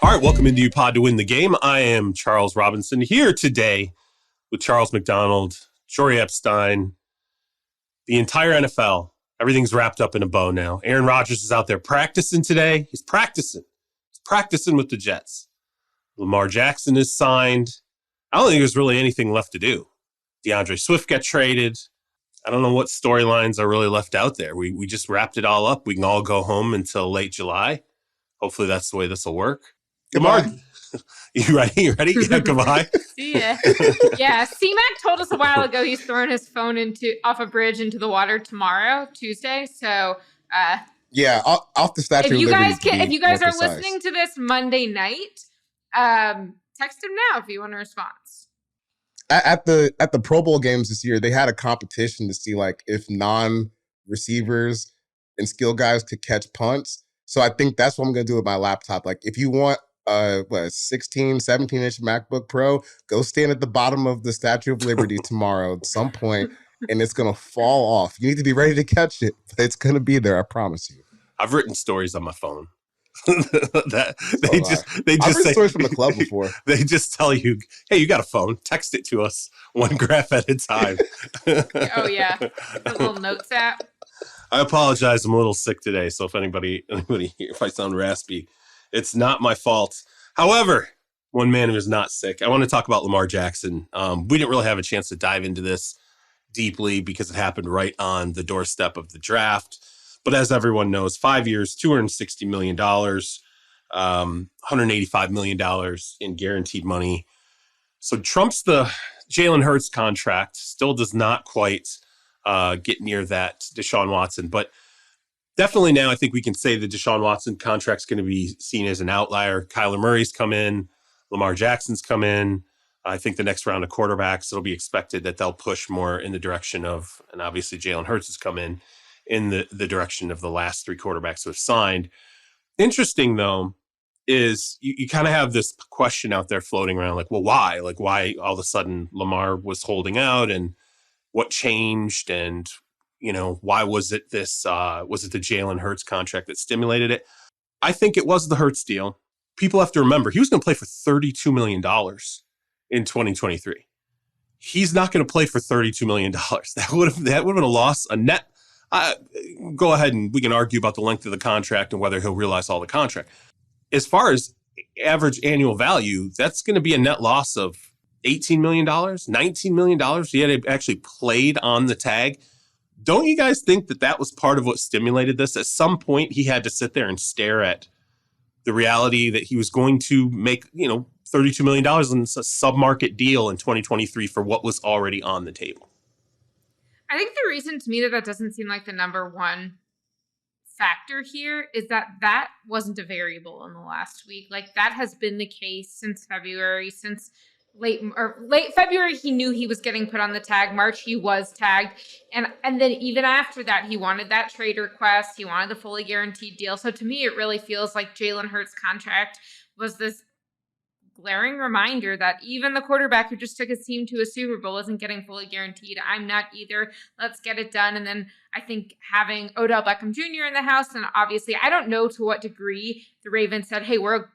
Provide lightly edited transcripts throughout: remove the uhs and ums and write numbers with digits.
All right, welcome into Pod to Win the Game. I am Charles Robinson here today with Charles McDonald, Jori Epstein, the entire NFL. Everything's wrapped up in a bow now. Aaron Rodgers is out there practicing today. He's practicing with the Jets. Lamar Jackson is signed. I don't think there's really anything left to do. DeAndre Swift got traded. I don't know what storylines are really left out there. We just wrapped it all up. We can all go home until late July. Hopefully that's the way this will work. Goodbye. You ready? Yeah, goodbye. Yeah. Yeah. C-Mac told us a while ago he's throwing his phone off a bridge into the water tomorrow, Tuesday. So yeah, off the Statue of Liberty. If you guys are listening to this Monday night, text him now if you want a response. At the Pro Bowl games this year, they had a competition to see like if non-receivers and skill guys could catch punts. So I think that's what I'm gonna do with my laptop. Like if you want a 16, 17-inch MacBook Pro, go stand at the bottom of the Statue of Liberty tomorrow at some point, and it's gonna fall off. You need to be ready to catch it, but it's gonna be there, I promise you. I've written stories on my phone. I've They just written say, stories from the club before. They just tell you, hey, you got a phone, text it to us one graph at a time. Oh yeah, the little notes app. I apologize. I'm a little sick today, so if anybody here, if I sound raspy, it's not my fault. However, one man who is not sick, I want to talk about Lamar Jackson. We didn't really have a chance to dive into this deeply because it happened right on the doorstep of the draft. But as everyone knows, 5 years, $260 million, $185 million in guaranteed money. So trumps the Jalen Hurts contract, still does not quite get near that Deshaun Watson. But definitely now I think we can say the Deshaun Watson contract's going to be seen as an outlier. Kyler Murray's come in. Lamar Jackson's come in. I think the next round of quarterbacks, it'll be expected that they'll push more in the direction of, and obviously Jalen Hurts has come in the direction of the last three quarterbacks who have signed. Interesting, though, is you kind of have this question out there floating around like, well, why? Like, why all of a sudden Lamar was holding out and what changed? And, you know, why was it the Jalen Hurts contract that stimulated it? I think it was the Hurts deal. People have to remember he was going to play for $32 million in 2023. He's not going to play for $32 million. That would have been a loss, a net. Go ahead and we can argue about the length of the contract and whether he'll realize all the contract. As far as average annual value, that's going to be a net loss of $18 million, $19 million. He had actually played on the tag. Don't you guys think that was part of what stimulated this? At some point, he had to sit there and stare at the reality that he was going to make, $32 million in a sub-market deal in 2023 for what was already on the table. I think the reason to me that doesn't seem like the number one factor here is that wasn't a variable in the last week. Like that has been the case since February, since late February, he knew he was getting put on the tag. March, he was tagged. And then even after that, he wanted that trade request. He wanted the fully guaranteed deal. So to me, it really feels like Jalen Hurts' contract was this glaring reminder that even the quarterback who just took his team to a Super Bowl isn't getting fully guaranteed. I'm not either. Let's get it done. And then I think having Odell Beckham Jr. in the house, and obviously I don't know to what degree the Ravens said, hey, we're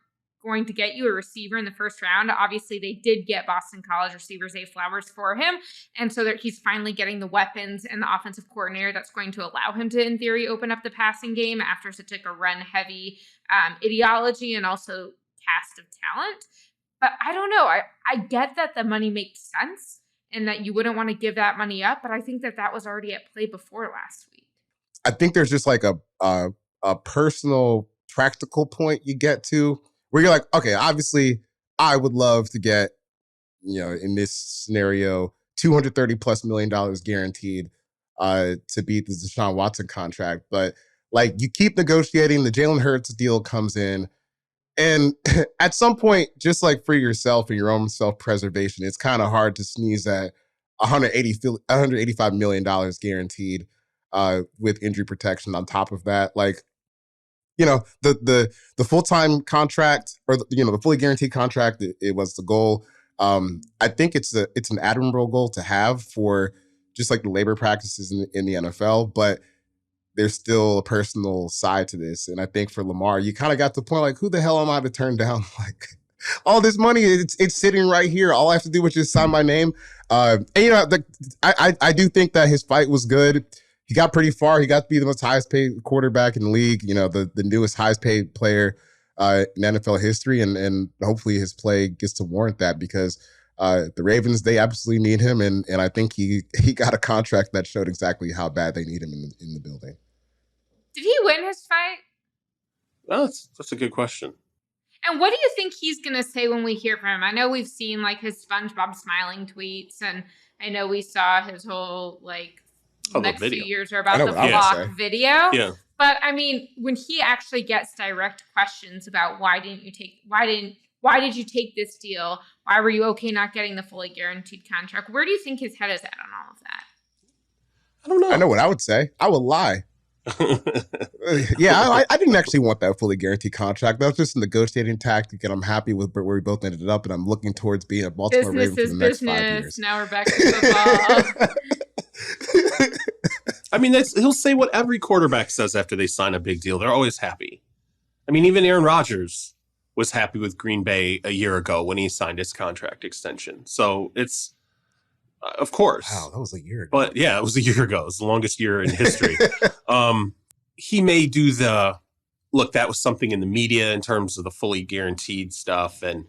going to get you a receiver in the first round. Obviously, they did get Boston College receiver Zay Flowers for him. And so that he's finally getting the weapons and the offensive coordinator that's going to allow him to, in theory, open up the passing game after such like a run-heavy ideology and also cast of talent. But I don't know. I get that the money makes sense and that you wouldn't want to give that money up. But I think that was already at play before last week. I think there's just like a personal, practical point you get to where you're like, okay, obviously I would love to get, in this scenario, $230+ million guaranteed to beat the Deshaun Watson contract. But like you keep negotiating, the Jalen Hurts deal comes in. And at some point, just like for yourself and your own self-preservation, it's kind of hard to sneeze at $185 million guaranteed with injury protection on top of that. Like, the full-time contract or, the fully guaranteed contract, it was the goal. I think it's an admirable goal to have for just like the labor practices in the NFL. But there's still a personal side to this. And I think for Lamar, you kind of got to the point like, who the hell am I to turn down like all this money? It's sitting right here. All I have to do is just sign my name. And I do think that his fight was good. He got pretty far. He got to be the most highest paid quarterback in the league. The newest highest paid player in NFL history, and hopefully his play gets to warrant that because the Ravens, they absolutely need him, and I think he got a contract that showed exactly how bad they need him in the building. Did he win his fight? Well, that's a good question. And what do you think he's going to say when we hear from him? I know we've seen like his SpongeBob smiling tweets, and I know we saw his whole next few years are about the vlog video. Yeah. But I mean, when he actually gets direct questions about why did you take this deal? Why were you okay not getting the fully guaranteed contract? Where do you think his head is at on all of that? I don't know. I know what I would say. I would lie. Yeah, I didn't actually want that fully guaranteed contract. That was just a negotiating tactic, and I'm happy with where we both ended up, and I'm looking towards being a Baltimore Raven for the next 5 years. Now we're back to football. I mean, he'll say what every quarterback says after they sign a big deal. They're always happy. I mean, even Aaron Rodgers was happy with Green Bay a year ago when he signed his contract extension. So it's, of course. Wow, that was a year ago. But yeah, it was a year ago. It's the longest year in history. He may do look, that was something in the media in terms of the fully guaranteed stuff. And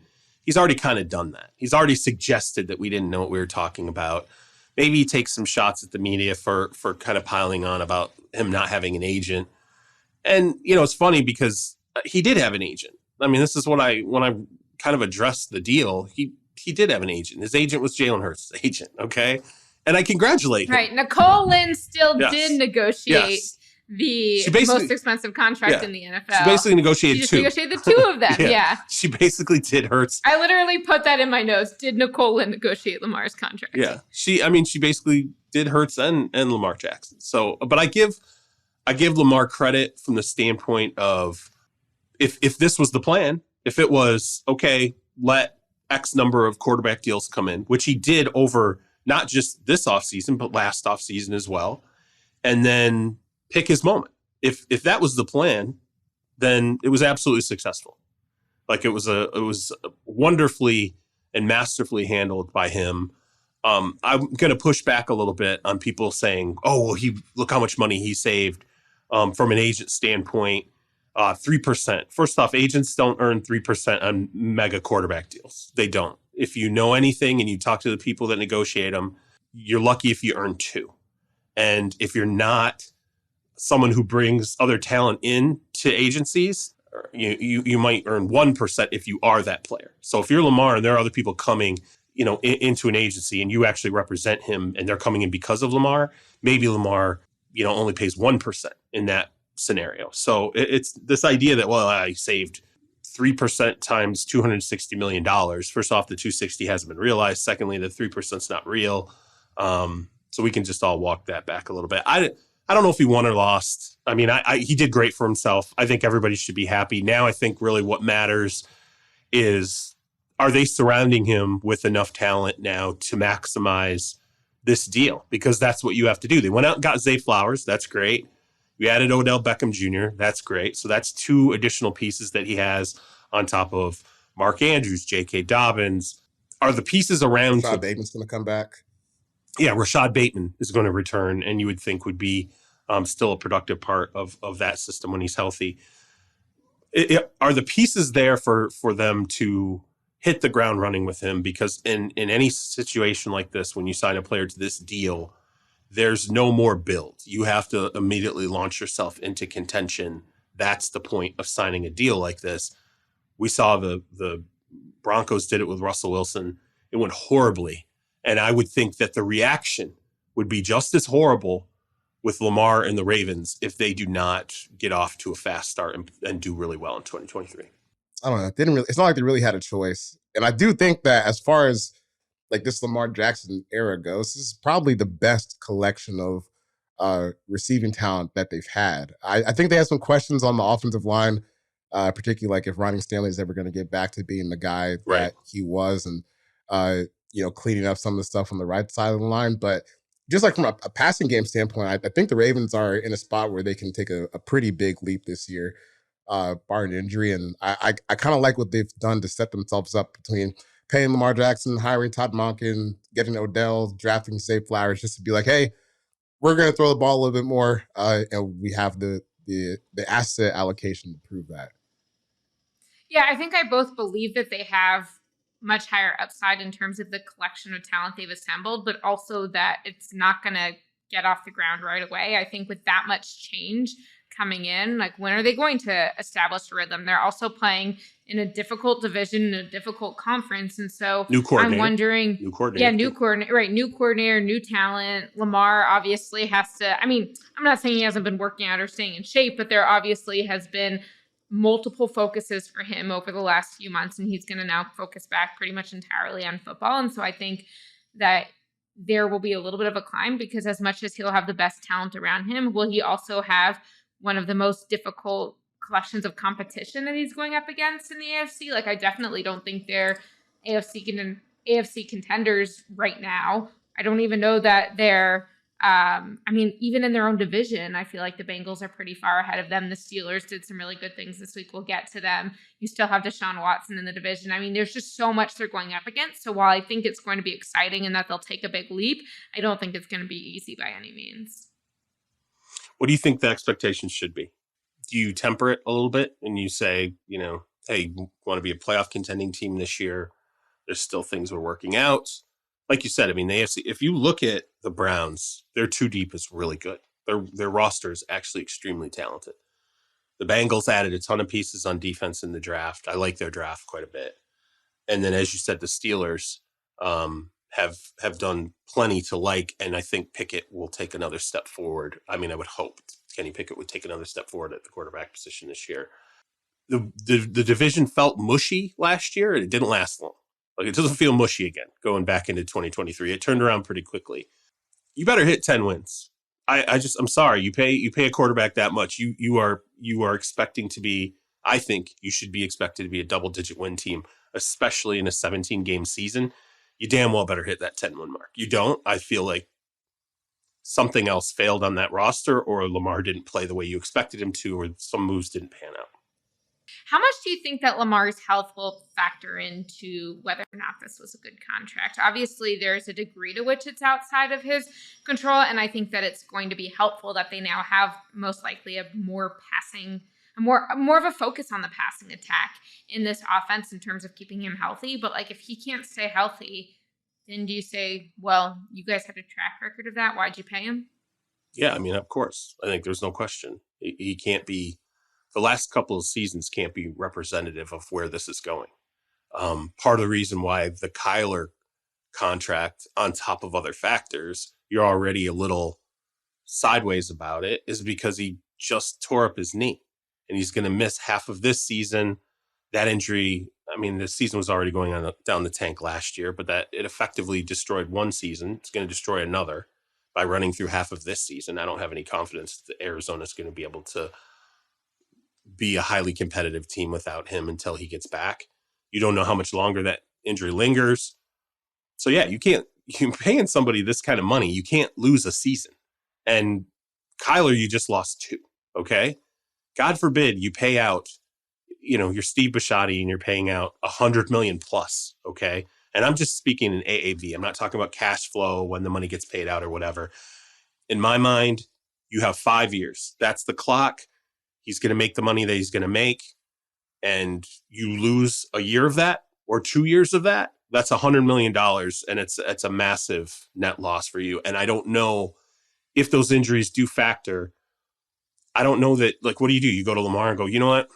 he's already kind of done that. He's already suggested that we didn't know what we were talking about. Maybe he takes some shots at the media for kind of piling on about him not having an agent. And, it's funny because he did have an agent. I mean, this is when I kind of addressed the deal. He did have an agent. His agent was Jalen Hurts' agent, okay? And I congratulate him. Right. Nicole Lynn still did negotiate the most expensive contract in the NFL. She basically negotiated two. She negotiated the two of them, yeah. She basically did Hurts. I literally put that in my notes. Did Nicole Lynn negotiate Lamar's contract? Yeah. She basically did Hurts and Lamar Jackson. So, but I give Lamar credit from the standpoint of if this was the plan, if it was, okay, let X number of quarterback deals come in, which he did over not just this offseason, but last offseason as well, and then pick his moment. If that was the plan, then it was absolutely successful. Like it was wonderfully and masterfully handled by him. I'm going to push back a little bit on people saying, "Oh, well, look how much money he saved." From an agent standpoint, 3%. First off, agents don't earn 3% on mega quarterback deals. They don't. If you know anything and you talk to the people that negotiate them, you're lucky if you earn 2. And if you're not someone who brings other talent in to agencies, you might earn 1% if you are that player. So if you're Lamar and there are other people coming, into an agency and you actually represent him and they're coming in because of Lamar, maybe Lamar, only pays 1% in that scenario. So it's this idea that, well, I saved 3% times $260 million. First off, the 260 hasn't been realized. Secondly, the 3% is not real. So we can just all walk that back a little bit. I don't know if he won or lost. I mean, he did great for himself. I think everybody should be happy. Now I think really what matters is, are they surrounding him with enough talent now to maximize this deal? Because that's what you have to do. They went out and got Zay Flowers. That's great. You added Odell Beckham Jr. That's great. So that's 2 additional pieces that he has on top of Mark Andrews, J.K. Dobbins. Are the pieces around? Rashad Bateman's going to come back. Yeah, Rashad Bateman is going to return, and you would think would be still a productive part of that system when he's healthy. Are the pieces there for them to hit the ground running with him? Because in any situation like this, when you sign a player to this deal, there's no more build. You have to immediately launch yourself into contention. That's the point of signing a deal like this. We saw the Broncos did it with Russell Wilson. It went horribly. And I would think that the reaction would be just as horrible with Lamar and the Ravens if they do not get off to a fast start and do really well in 2023. I don't know. It's not like they really had a choice. And I do think that as far as like this Lamar Jackson era goes, this is probably the best collection of receiving talent that they've had. I think they had some questions on the offensive line, particularly like if Ronnie Stanley is ever going to get back to being the guy that he was, and cleaning up some of the stuff on the right side of the line. But just like from a passing game standpoint, I think the Ravens are in a spot where they can take a pretty big leap this year, barring injury. And I kind of like what they've done to set themselves up between paying Lamar Jackson, hiring Todd Monken, getting Odell, drafting Zay Flowers, just to be like, hey, we're going to throw the ball a little bit more, and we have the asset allocation to prove that. Yeah, I think I both believe that they have much higher upside in terms of the collection of talent they've assembled, but also that it's not going to get off the ground right away. I think with that much change coming in, like when are they going to establish a rhythm? They're also playing in a difficult division, in a difficult conference. And so I'm wondering, new coordinator, new talent. Lamar obviously has to, I mean, I'm not saying he hasn't been working out or staying in shape, but there obviously has been multiple focuses for him over the last few months, and he's going to now focus back pretty much entirely on football. And so I think that there will be a little bit of a climb, because as much as he'll have the best talent around him, will he also have one of the most difficult collections of competition that he's going up against in the AFC? Like, I definitely don't think they're AFC contenders right now. I don't even know that they're even in their own division, I feel like the Bengals are pretty far ahead of them. The Steelers did some really good things this week. We'll get to them. You still have Deshaun Watson in the division. I mean, there's just so much they're going up against. So while I think it's going to be exciting and that they'll take a big leap, I don't think it's going to be easy by any means. What do you think the expectations should be? Do you temper it a little bit and you say, hey, you want to be a playoff contending team this year? There's still things we're working out. Like you said, I mean, the AFC, if you look at the Browns, their two deep is really good. Their roster is actually extremely talented. The Bengals added a ton of pieces on defense in the draft. I like their draft quite a bit. And then, as you said, the Steelers have done plenty to like, and I think Pickett will take another step forward. I mean, I would hope Kenny Pickett would take another step forward at the quarterback position this year. The division felt mushy last year, and it didn't last long. Like, it doesn't feel mushy again going back into 2023. It turned around pretty quickly. You better hit 10 wins. I'm sorry. You pay a quarterback that much. You are expecting to be, I think you should be expected to be a double-digit win team, especially in a 17-game season. You damn well better hit that 10-win mark. You don't, I feel like something else failed on that roster, or Lamar didn't play the way you expected him to, or some moves didn't pan out. How much do you think that Lamar's health will factor into whether or not this was a good contract? Obviously, there's a degree to which it's outside of his control, and I think that it's going to be helpful that they now have most likely a more of a focus on the passing attack in this offense in terms of keeping him healthy. But like, if he can't stay healthy, then do you say, well, you guys had a track record of that, why'd you pay him? Yeah, I mean, of course. I think there's no question. He can't be. The last couple of seasons can't be representative of where this is going. Part of the reason why the Kyler contract, on top of other factors, you're already a little sideways about it, is because he just tore up his knee and he's going to miss half of this season. That injury, I mean, the season was already going down the tank last year, but that it effectively destroyed one season. It's going to destroy another by running through half of this season. I don't have any confidence that Arizona is going to be able to be a highly competitive team without him until he gets back. You don't know how much longer that injury lingers. So yeah, you're paying somebody this kind of money. You can't lose a season. And Kyler, you just lost 2. Okay. God forbid you pay out, you're Steve Bisciotti and you're paying out $100 million plus. Okay. And I'm just speaking in AAV. I'm not talking about cash flow when the money gets paid out or whatever. In my mind, you have 5 years. That's the clock. He's going to make the money that he's going to make, and you lose a year of that or 2 years of that. That's $100 million, and it's a massive net loss for you. And I don't know if those injuries do factor. I don't know that, like, what do? You go to Lamar and go, you know what?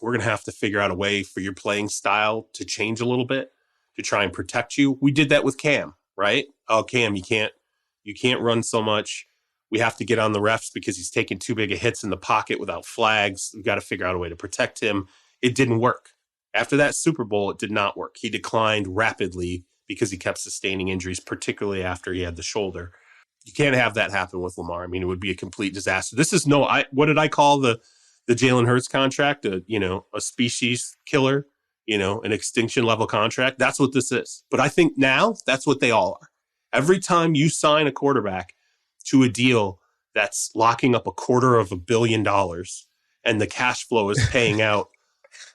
We're going to have to figure out a way for your playing style to change a little bit to try and protect you. We did that with Cam, right? Oh, Cam, you can't run so much. We have to get on the refs because he's taking too big of hits in the pocket without flags. We've got to figure out a way to protect him. It didn't work. After that Super Bowl, it did not work. He declined rapidly because he kept sustaining injuries, particularly after he had the shoulder. You can't have that happen with Lamar. I mean, it would be a complete disaster. This is what did I call the Jalen Hurts contract? A species killer, an extinction level contract. That's what this is. But I think now that's what they all are. Every time you sign a quarterback to a deal that's locking up $250 million and the cash flow is paying out,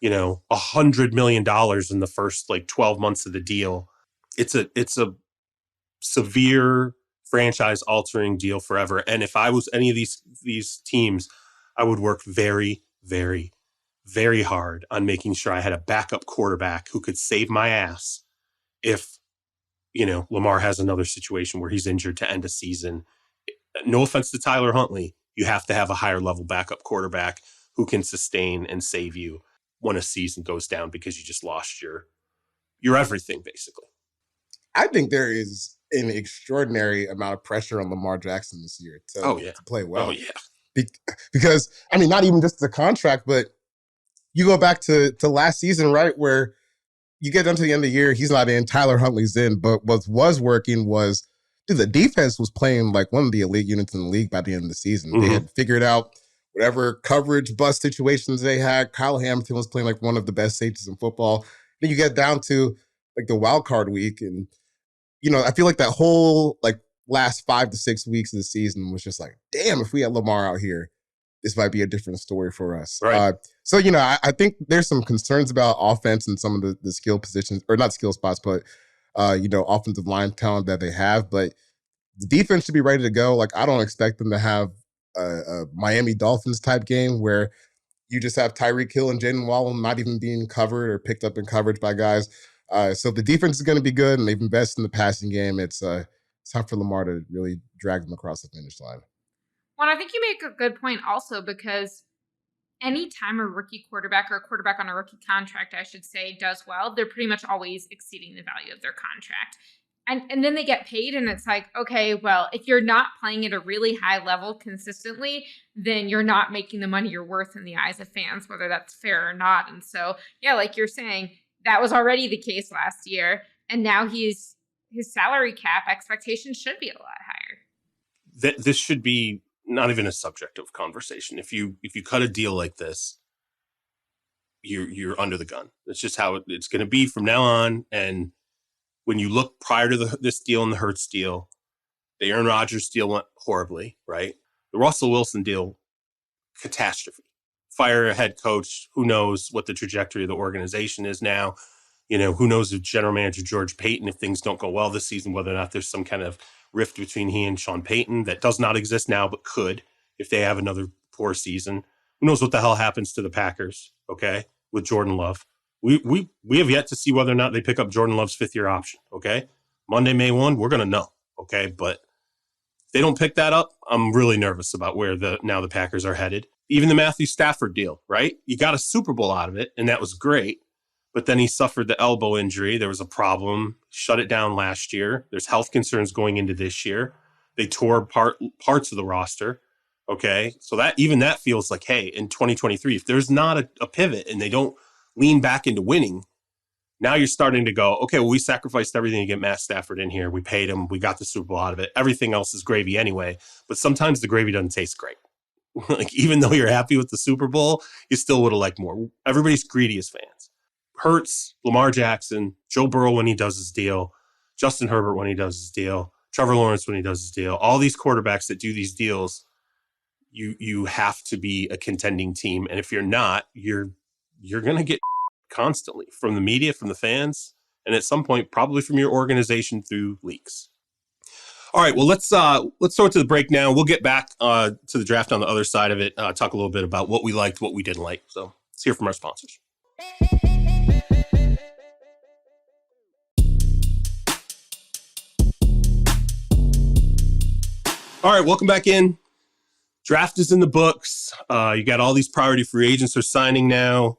$100 million in the first 12 months of the deal. It's a severe franchise altering deal forever. And if I was any of these teams, I would work very, very, very hard on making sure I had a backup quarterback who could save my ass if, Lamar has another situation where he's injured to end a season. No offense to Tyler Huntley, you have to have a higher level backup quarterback who can sustain and save you when a season goes down because you just lost your everything, basically. I think there is an extraordinary amount of pressure on Lamar Jackson this year to play well. Oh, yeah. Because, not even just the contract, but you go back to last season, right, where you get down to the end of the year, he's not in, Tyler Huntley's in, but what was working was, the defense was playing like one of the elite units in the league by the end of the season. Mm-hmm. They had figured out whatever coverage bust situations they had. Kyle Hamilton was playing like one of the best safeties in football. Then you get down to like the wild card week, and I feel like that whole last 5 to 6 weeks of the season was just like, damn, if we had Lamar out here, this might be a different story for us. Right. So, I think there's some concerns about offense and some of the skill positions, or not skill spots, but, offensive line talent that they have. But the defense should be ready to go. I don't expect them to have a Miami Dolphins type game where you just have Tyreek Hill and Jaden Wallen not even being covered or picked up in coverage by guys. So the defense is going to be good, and they've invested in the passing game. It's time for Lamar to really drag them across the finish line. Well, I think you make a good point also, because anytime a rookie quarterback, or a quarterback on a rookie contract, I should say, does well, they're pretty much always exceeding the value of their contract. And then they get paid, and it's like, okay, well, if you're not playing at a really high level consistently, then you're not making the money you're worth in the eyes of fans, whether that's fair or not. And so, yeah, like you're saying, that was already the case last year, and now his salary cap expectations should be a lot higher. This should be not even a subject of conversation. If you cut a deal like this, you're under the gun. That's just how it's going to be from now on. And when you look prior to this deal and the Hurts deal, the Aaron Rodgers deal went horribly, right? The Russell Wilson deal, catastrophe. Fire a head coach. Who knows what the trajectory of the organization is now? Who knows if general manager George Payton, if things don't go well this season, whether or not there's some kind of rift between he and Sean Payton that does not exist now, but could if they have another poor season. Who knows what the hell happens to the Packers, okay, with Jordan Love. We have yet to see whether or not they pick up Jordan Love's 5th-year option, okay? Monday, May 1, we're going to know, okay? But if they don't pick that up, I'm really nervous about where the Packers are headed. Even the Matthew Stafford deal, right? You got a Super Bowl out of it, and that was great. But then he suffered the elbow injury. There was a problem. Shut it down last year. There's health concerns going into this year. They tore parts of the roster, okay? So that feels like, hey, in 2023, if there's not a pivot and they don't lean back into winning, now you're starting to go, okay, well, we sacrificed everything to get Matt Stafford in here. We paid him. We got the Super Bowl out of it. Everything else is gravy anyway. But sometimes the gravy doesn't taste great. Even though you're happy with the Super Bowl, you still would have liked more. Everybody's greedy as fans. Hurts, Lamar Jackson, Joe Burrow when he does his deal, Justin Herbert when he does his deal, Trevor Lawrence when he does his deal. All these quarterbacks that do these deals, you have to be a contending team. And if you're not, you're going to get constantly from the media, from the fans, and at some point, probably from your organization through leaks. All right, well, let's throw it to the break now. We'll get back to the draft on the other side of it, talk a little bit about what we liked, what we didn't like. So let's hear from our sponsors. All right, welcome back in. Draft is in the books. You got all these priority free agents are signing now.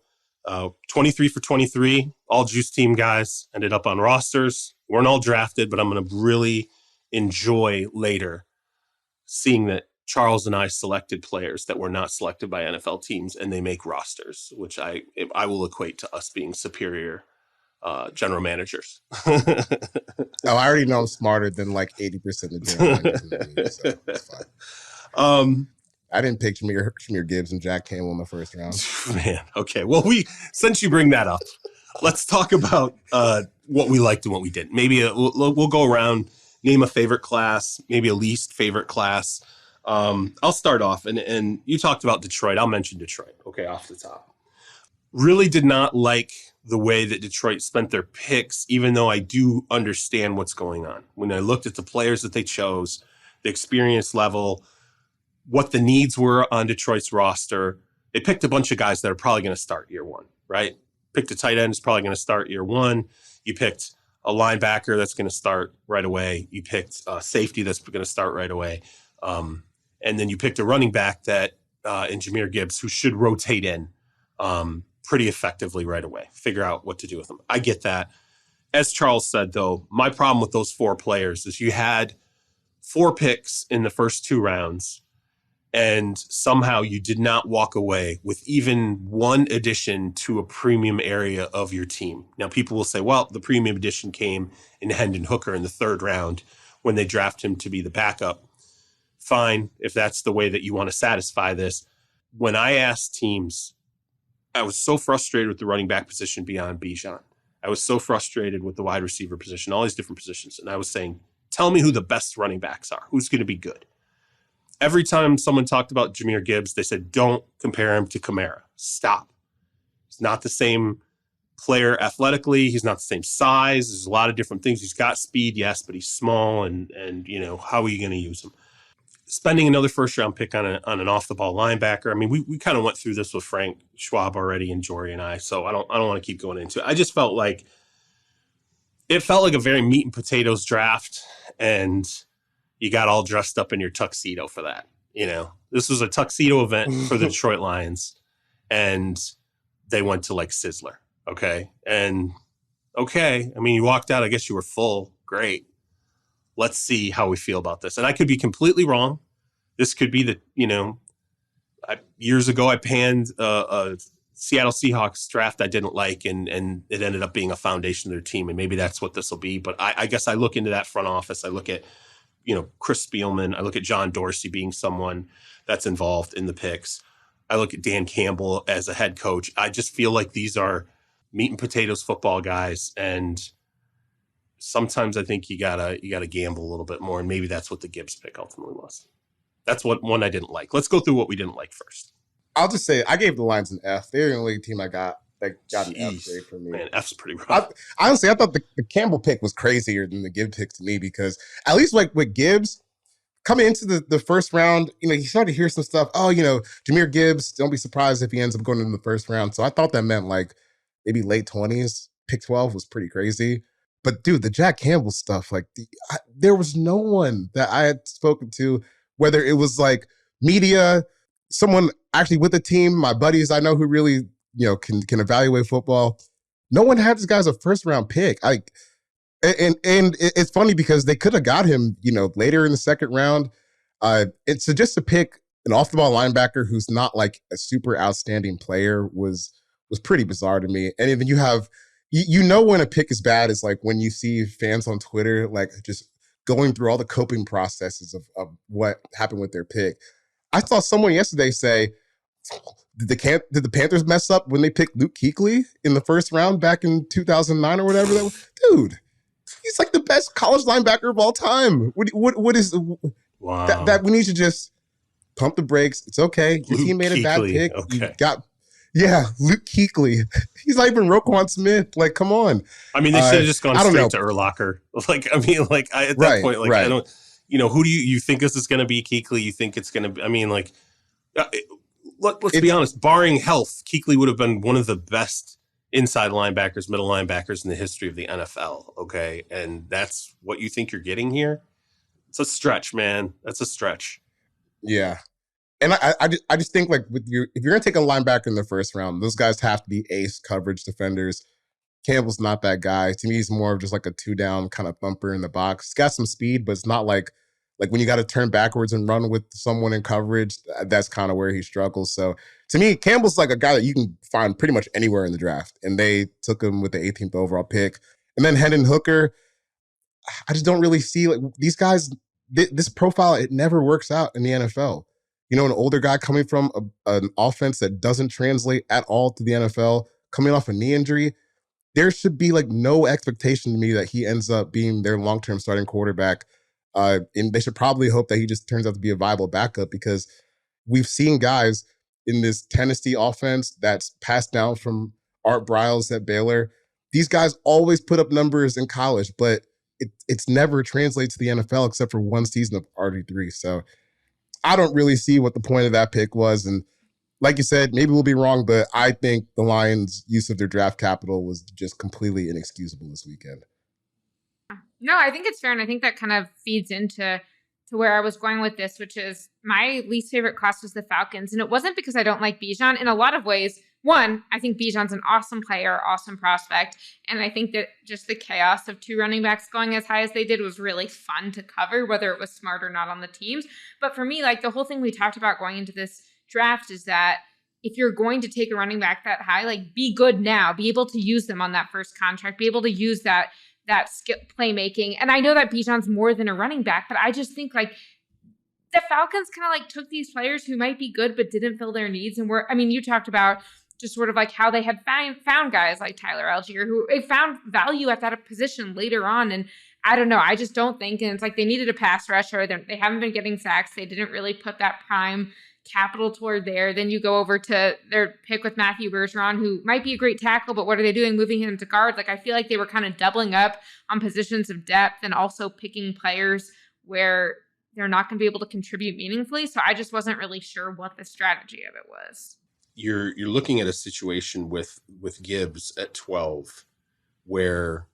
23 for 23, all juice team guys ended up on rosters. Weren't all drafted, but I'm going to really enjoy later seeing that Charles and I selected players that were not selected by NFL teams and they make rosters, which I will equate to us being superior general managers. Oh, I already know I'm smarter than like 80% of the general managers in the league, so it's fine. I didn't pick Jahmyr Gibbs and Jack Campbell in the first round. Man, okay. Well, since you bring that up, let's talk about what we liked and what we didn't. Maybe we'll go around, name a favorite class, maybe a least favorite class. I'll start off, and you talked about Detroit. I'll mention Detroit, okay, off the top. Really did not like the way that Detroit spent their picks, even though I do understand what's going on. When I looked at the players that they chose, the experience level, what the needs were on Detroit's roster, they picked a bunch of guys that are probably going to start year one, right? Picked a tight end who's probably going to start year one. You picked a linebacker that's going to start right away. You picked a safety that's going to start right away. And then you picked a running back that in Jahmyr Gibbs, who should rotate in pretty effectively right away. Figure out what to do with them. I get that. As Charles said, though, my problem with those 4 players is you had 4 picks in the first 2 rounds, and somehow you did not walk away with even one addition to a premium area of your team. Now, people will say, well, the premium addition came in Hendon Hooker in the 3rd round when they draft him to be the backup. Fine, if that's the way that you want to satisfy this. When I asked teams, I was so frustrated with the running back position beyond Bijan. I was so frustrated with the wide receiver position, all these different positions. And I was saying, tell me who the best running backs are. Who's going to be good? Every time someone talked about Jahmyr Gibbs, they said, don't compare him to Kamara. Stop. He's not the same player athletically. He's not the same size. There's a lot of different things. He's got speed, yes, but he's small. And you know, how are you going to use him? Spending another 1st-round pick on an off-the-ball linebacker. I mean, we kind of went through this with Frank Schwab already and Jori and I, so I don't want to keep going into it. I just felt like a very meat and potatoes draft, and you got all dressed up in your tuxedo for that. You know, this was a tuxedo event for the Detroit Lions, and they went to like Sizzler. Okay. And okay. I mean, you walked out, I guess you were full. Great. Let's see how we feel about this. And I could be completely wrong. This could be years ago, I panned a Seattle Seahawks draft I didn't like, and it ended up being a foundation of their team. And maybe that's what this will be. But I guess I look into that front office. I look at, Chris Spielman. I look at John Dorsey being someone that's involved in the picks. I look at Dan Campbell as a head coach. I just feel like these are meat and potatoes football guys. And sometimes I think you gotta gamble a little bit more, and maybe that's what the Gibbs pick ultimately was. That's one I didn't like. Let's go through what we didn't like first. I'll just say I gave the Lions an F. They're the only team I got that got an F grade for me. Man, F's pretty rough. Honestly, I thought the Campbell pick was crazier than the Gibbs pick to me, because at least like with Gibbs coming into the 1st round, you started to hear some stuff. Oh, Jahmyr Gibbs, don't be surprised if he ends up going in the 1st round. So I thought that meant like maybe late 20s. Pick 12 was pretty crazy. But dude, the Jack Campbell stuff, like there was no one that I had spoken to, whether it was like media, someone actually with the team, my buddies I know who really, can evaluate football. No one had this guy as a 1st-round pick. And it's funny because they could have got him, later in the 2nd round. So just to pick an off-the-ball linebacker who's not like a super outstanding player was pretty bizarre to me. And then you have, when a pick is bad is like when you see fans on Twitter like just going through all the coping processes of what happened with their pick. I saw someone yesterday say, did the Panthers mess up when they picked Luke Kuechly in the 1st round back in 2009 or whatever? Dude, he's like the best college linebacker of all time. What is wow. that we need to just pump the brakes. It's okay. Your team made a bad pick. Okay. Luke Kuechly. He's not even Roquan Smith. Like, come on. I mean, they should have just gone straight to Urlacher. At that point, like, right. I don't, who do you think this is going to be? Kuechly? You think it's going to be? I mean, like, let's be honest. Barring health, Kuechly would have been one of the best inside linebackers, middle linebackers in the history of the NFL. Okay, and that's what you think you're getting here. It's a stretch, man. That's a stretch. Yeah. And I just think, like, if you're going to take a linebacker in the 1st round, those guys have to be ace coverage defenders. Campbell's not that guy. To me, he's more of just like a 2-down kind of thumper in the box. He's got some speed, but it's not like when you got to turn backwards and run with someone in coverage, that's kind of where he struggles. So to me, Campbell's like a guy that you can find pretty much anywhere in the draft. And they took him with the 18th overall pick. And then Hendon Hooker, I just don't really see, like, these guys, this profile, it never works out in the NFL. An older guy coming from an offense that doesn't translate at all to the NFL, coming off a knee injury. there should be like no expectation to me that he ends up being their long-term starting quarterback. And they should probably hope that he just turns out to be a viable backup, because we've seen guys in this Tennessee offense that's passed down from Art Briles at Baylor. These guys always put up numbers in college, but it's never translated to the NFL except for one season of RG3. So I don't really see what the point of that pick was. And like you said, maybe we'll be wrong, but I think the Lions' use of their draft capital was just completely inexcusable this weekend. No, I think it's fair, and I think that kind of feeds into where I was going with this, which is my least favorite class was the Falcons, and it wasn't because I don't like Bijan. In a lot of ways, one, I think Bijan's an awesome player, awesome prospect, and I think that just the chaos of two running backs going as high as they did was really fun to cover, whether it was smart or not on the teams. But for me, like the whole thing we talked about going into this draft is that if you're going to take a running back that high, like be good now, be able to use them on that first contract, be able to use that skill playmaking. And I know that Bijan's more than a running back, but I just think like the Falcons kind of like took these players who might be good but didn't fill their needs. And you talked about just sort of like how they had found guys like Tyler Algier who found value at that position later on. And I don't know, I just don't think, and it's like they needed a pass rusher. They haven't been getting sacks. They didn't really put that prime capital toward there. Then you go over to their pick with Matthew Bergeron, who might be a great tackle, but what are they doing? Moving him to guard. Like I feel like they were kind of doubling up on positions of depth and also picking players where they're not going to be able to contribute meaningfully. So I just wasn't really sure what the strategy of it was. You're looking at a situation with Gibbs at 12, where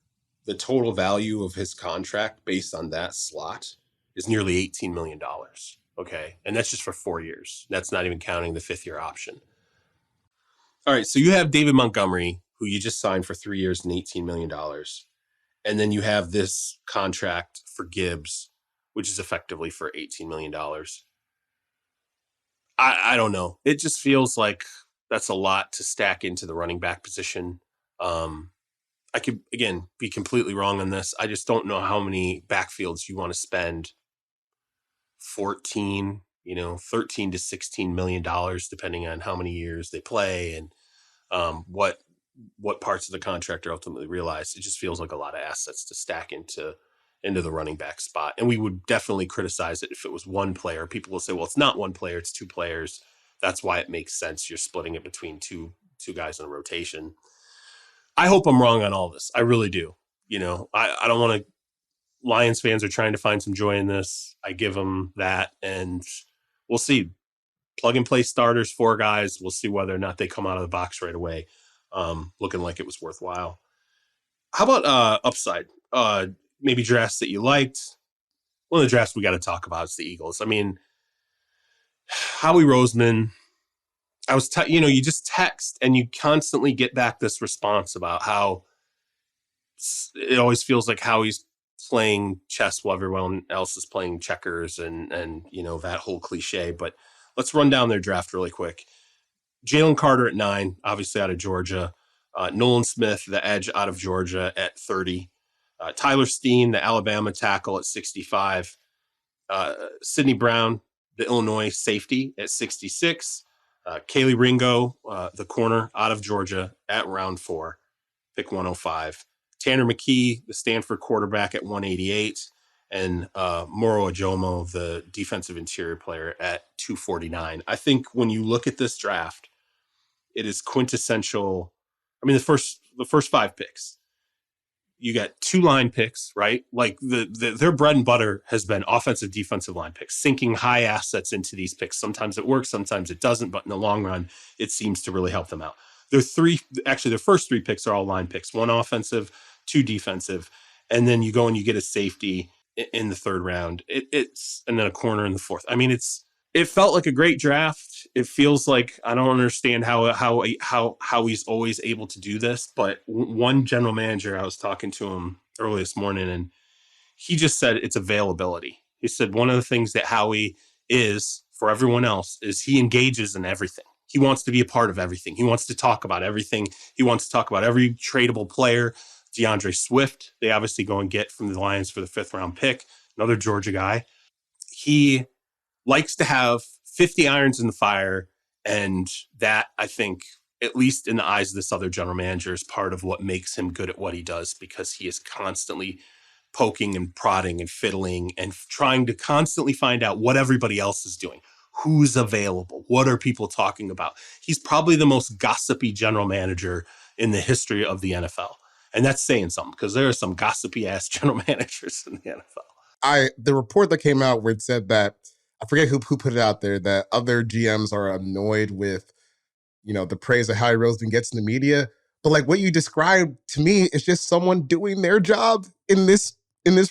the total value of his contract based on that slot is nearly $18 million. Okay. And that's just for 4 years. That's not even counting the 5th-year option. All right. So you have David Montgomery, who you just signed for 3 years and $18 million. And then you have this contract for Gibbs, which is effectively for $18 million. I don't know. It just feels like that's a lot to stack into the running back position. I could, again, be completely wrong on this. I just don't know how many backfields you want to spend 13 to $16 million, depending on how many years they play and what parts of the contract are ultimately realized. It just feels like a lot of assets to stack into the running back spot. And we would definitely criticize it if it was one player. People will say, well, it's not one player, it's two players. That's why it makes sense. You're splitting it between two guys in a rotation. I hope I'm wrong on all this. I really do. I don't want to. Lions fans are trying to find some joy in this. I give them that, and we'll see. Plug and play starters, 4 guys. We'll see whether or not they come out of the box right away, looking like it was worthwhile. How about upside? Maybe drafts that you liked. One of the drafts we got to talk about is the Eagles. I mean, Howie Roseman. I was, you just text and you constantly get back this response about how it always feels like Howie's playing chess while everyone else is playing checkers and that whole cliche. But let's run down their draft really quick. Jalen Carter at 9, obviously out of Georgia. Nolan Smith, the edge out of Georgia at 30. Tyler Steen, the Alabama tackle at 65. Sidney Brown, the Illinois safety at 66. Kaylee Ringo, the corner out of Georgia at round 4, pick 105. Tanner McKee, the Stanford quarterback at 188. And Moro Ajomo, the defensive interior player at 249. I think when you look at this draft, it is quintessential. I mean, the first 5 picks. You got 2 line picks, right? Like their bread and butter has been offensive, defensive line picks, sinking high assets into these picks. Sometimes it works, sometimes it doesn't, but in the long run, it seems to really help them out. Their first 3 picks are all line picks, 1 offensive, 2 defensive, and then you go and you get a safety in the 3rd round. And then a corner in the 4th. I mean, it felt like a great draft. It feels like I don't understand how he's always able to do this. But one general manager, I was talking to him early this morning, and he just said it's availability. He said one of the things that Howie is for everyone else is he engages in everything. He wants to be a part of everything. He wants to talk about everything. He wants to talk about every tradable player. DeAndre Swift, they obviously go and get from the Lions for the 5th round pick, another Georgia guy. He likes to have 50 irons in the fire, and that, I think, at least in the eyes of this other general manager, is part of what makes him good at what he does, because he is constantly poking and prodding and fiddling and trying to constantly find out what everybody else is doing. Who's available? What are people talking about? He's probably the most gossipy general manager in the history of the NFL. And that's saying something, because there are some gossipy ass general managers in the NFL. The report that came out where it said that, I forget who put it out there, that other GMs are annoyed with, the praise that Howie Roseman gets in the media. But like what you described to me is just someone doing their job in this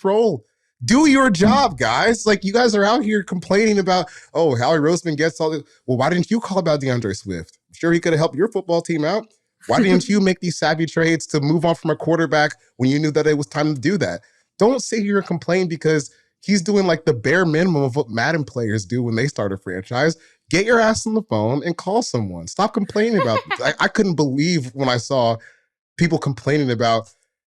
role. Do your job, guys. Like, you guys are out here complaining about, oh, Howie Roseman gets all this. Well, why didn't you call about DeAndre Swift? I'm sure he could have helped your football team out. Why didn't you make these savvy trades to move on from a quarterback when you knew that it was time to do that? Don't sit here and complain because he's doing like the bare minimum of what Madden players do when they start a franchise. Get your ass on the phone and call someone. Stop complaining about this. I couldn't believe when I saw people complaining about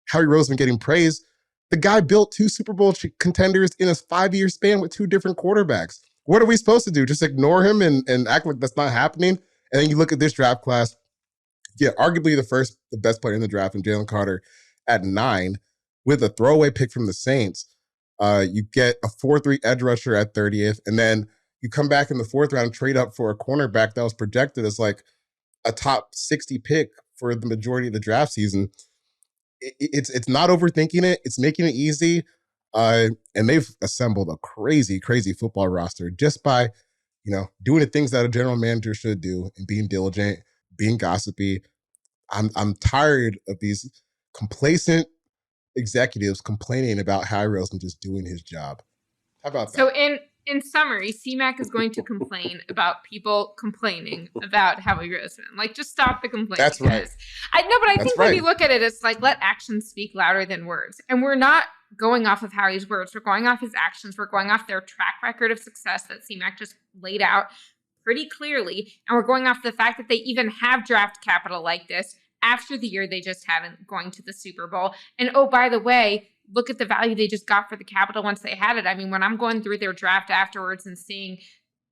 Howie Roseman getting praised. The guy built 2 Super Bowl contenders in a 5-year span with 2 different quarterbacks. What are we supposed to do? Just ignore him and act like that's not happening? And then you look at this draft class. Yeah, arguably the best player in the draft, and Jalen Carter at 9 with a throwaway pick from the Saints. You get a 4-3 edge rusher at 30th, and then you come back in the 4th round and trade up for a cornerback that was projected as like a top 60 pick for the majority of the draft season. It's not overthinking it. It's making it easy. And they've assembled a crazy, crazy football roster just by, doing the things that a general manager should do and being diligent, being gossipy. I'm tired of these complacent executives complaining about Howie Roseman just doing his job. How about that? So in summary, CMAC is going to complain about people complaining about Howie Roseman. Like, just stop the complaining. That's right. I think when you look at it, it's like, let actions speak louder than words. And we're not going off of Howie's words. We're going off his actions. We're going off their track record of success that CMAC just laid out pretty clearly. And we're going off the fact that they even have draft capital like this after the year they just had going to the Super Bowl. And oh, by the way, look at the value they just got for the capital once they had it. I mean, when I'm going through their draft afterwards and seeing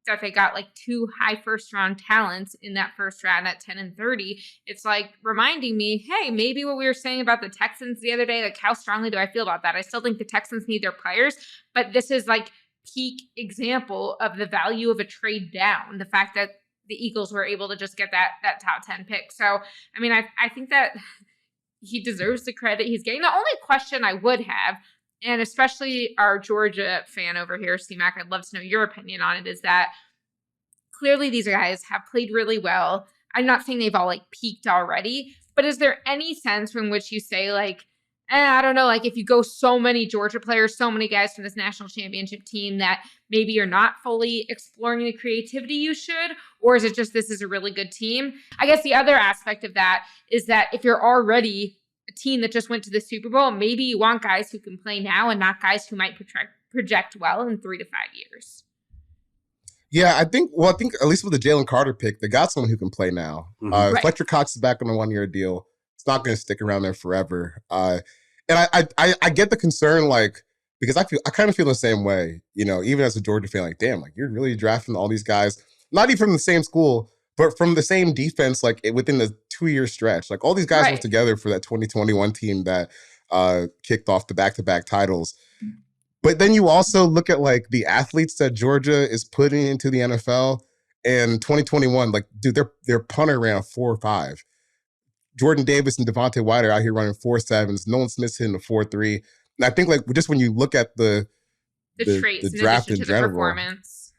that they got like 2 high first-round talents in that first round at 10 and 30, it's like reminding me, hey, maybe what we were saying about the Texans the other day, like how strongly do I feel about that? I still think the Texans need their players, but this is like peak example of the value of a trade down. The fact that the Eagles were able to just get that top 10 pick. So, I mean, I think that he deserves the credit he's getting. The only question I would have, and especially our Georgia fan over here, C-Mac, I'd love to know your opinion on it, is that clearly these guys have played really well. I'm not saying they've all like peaked already, but is there any sense from which you say like, I don't know, like if you go so many Georgia players, so many guys from this national championship team that maybe you're not fully exploring the creativity you should, or is it just this is a really good team? I guess the other aspect of that is that if you're already a team that just went to the Super Bowl, maybe you want guys who can play now and not guys who might project well in 3 to 5 years. Yeah, I think at least with the Jalen Carter pick, they got someone who can play now. Right. Fletcher Cox is back on a 1-year deal. It's not going to stick around there forever. And I get the concern, like, because I kind of feel the same way, even as a Georgia fan, like, damn, like you're really drafting all these guys, not even from the same school, but from the same defense, like within the 2-year stretch. Like all these guys were together for that 2021 team that kicked off the back-to-back titles. But then you also look at like the athletes that Georgia is putting into the NFL. And 2021, like, dude, their punter ran a 4.5. Jordan Davis and Devontae White are out here running 4.7s. Nolan Smith's hitting a 4.3. And I think like just when you look at the traits, the draft in general, the performance.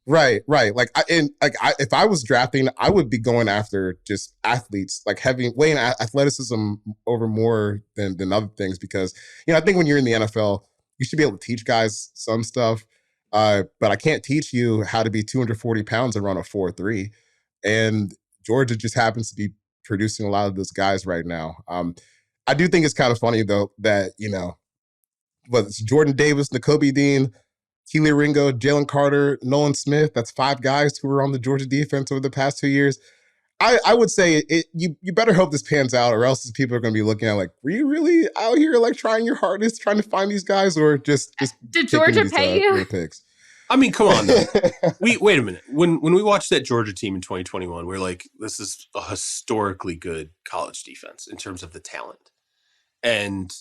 Right. Like, if I was drafting, I would be going after just athletes, like weighing athleticism over more than other things, because I think when you're in the NFL, you should be able to teach guys some stuff, but I can't teach you how to be 240 pounds and run a 4.3. And Georgia just happens to be producing a lot of those guys right now. I do think it's kind of funny though that whether it's Jordan Davis, Nakobe Dean, Keely Ringo, Jalen Carter, Nolan Smith, that's 5 guys who were on the Georgia defense over the past 2 years. I would say you better hope this pans out, or else people are going to be looking at like, were you really out here like trying your hardest trying to find these guys, or just did Georgia pay you? Picks? I mean, come on, though. Wait a minute. When we watched that Georgia team in 2021, we we're like, this is a historically good college defense in terms of the talent. And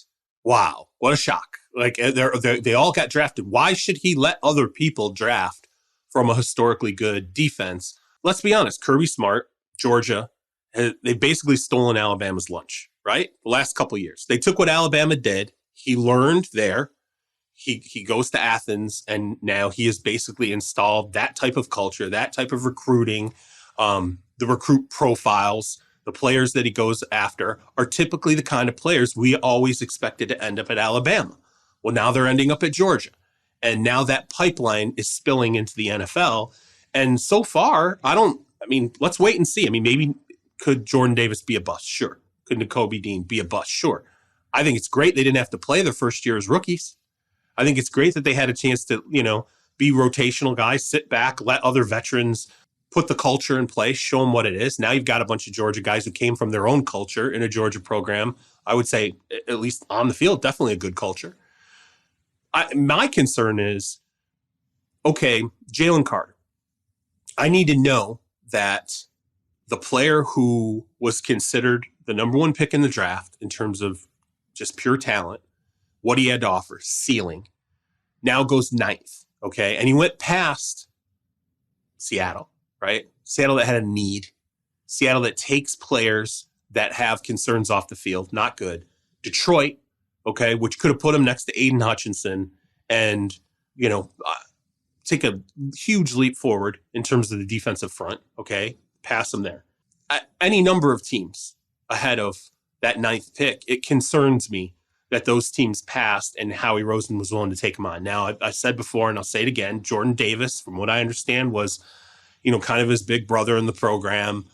wow, what a shock. Like, they all got drafted. Why should he let other people draft from a historically good defense? Let's be honest. Kirby Smart, Georgia, they've basically stolen Alabama's lunch, right? The last couple of years. They took what Alabama did. He learned there. He goes to Athens, and now he has basically installed that type of culture, that type of recruiting. The recruit profiles, the players that he goes after are typically the kind of players we always expected to end up at Alabama. Well, now they're ending up at Georgia. And now that pipeline is spilling into the NFL. And so far, let's wait and see. I mean, maybe could Jordan Davis be a bust? Sure. Could Nakobe Dean be a bust? Sure. I think it's great they didn't have to play their first year as rookies. I think it's great that they had a chance to, be rotational guys, sit back, let other veterans put the culture in place, show them what it is. Now you've got a bunch of Georgia guys who came from their own culture in a Georgia program. I would say, at least on the field, definitely a good culture. My concern is, okay, Jalen Carter. I need to know that the player who was considered the number one pick in the draft in terms of just pure talent, what he had to offer, ceiling, now goes ninth, okay? And he went past Seattle, right? Seattle that had a need. Seattle that takes players that have concerns off the field, not good. Detroit, okay, which could have put him next to Aiden Hutchinson and, take a huge leap forward in terms of the defensive front, okay? Pass him there. Any number of teams ahead of that ninth pick, it concerns me that those teams passed and Howie Roseman was willing to take him on. Now, I said before, and I'll say it again, Jordan Davis, from what I understand, was, kind of his big brother in the program,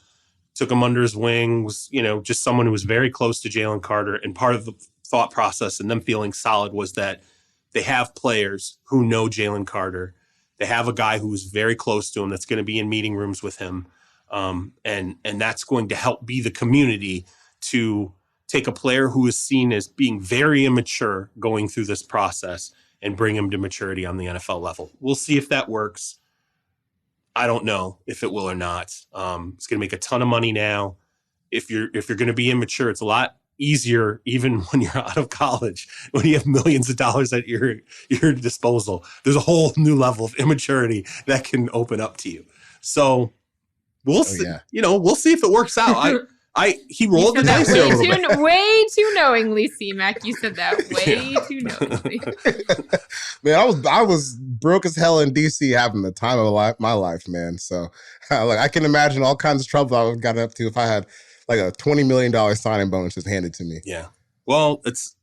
took him under his wing, was, just someone who was very close to Jalen Carter. And part of the thought process and them feeling solid was that they have players who know Jalen Carter. They have a guy who is very close to him that's going to be in meeting rooms with him. And that's going to help be the community to take a player who is seen as being very immature going through this process and bring him to maturity on the NFL level. We'll see if that works. I don't know if it will or not. It's going to make a ton of money now. If you're going to be immature, it's a lot easier even when you're out of college, when you have millions of dollars at your disposal. There's a whole new level of immaturity that can open up to you. So we'll see. Yeah. We'll see if it works out. He rolled the dice there a little bit. Way too knowingly, C-Mac. You said that way too knowingly. Man, I was broke as hell in DC having the time of my life, man. So I can imagine all kinds of trouble I would have gotten up to if I had like a $20 million signing bonus just handed to me. Yeah. Well, that's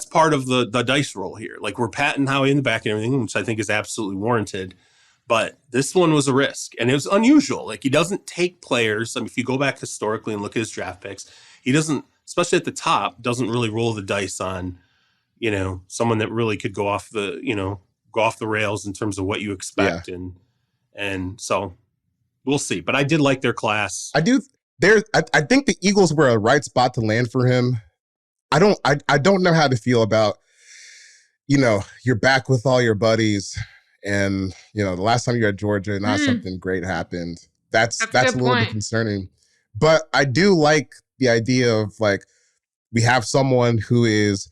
part of the dice roll here. Like, we're patting Howie in the back and everything, which I think is absolutely warranted. But this one was a risk, and it was unusual. Like, he doesn't take players. I mean, if you go back historically and look at his draft picks, he doesn't, especially at the top, doesn't really roll the dice on, someone that really could go off the rails in terms of what you expect. Yeah. And so we'll see. But I did like their class. I do. I think the Eagles were a right spot to land for him. I don't know how to feel about, you're back with all your buddies. And, the last time you were at Georgia, not something great happened. That's a little bit concerning. But I do like the idea of, like, we have someone who is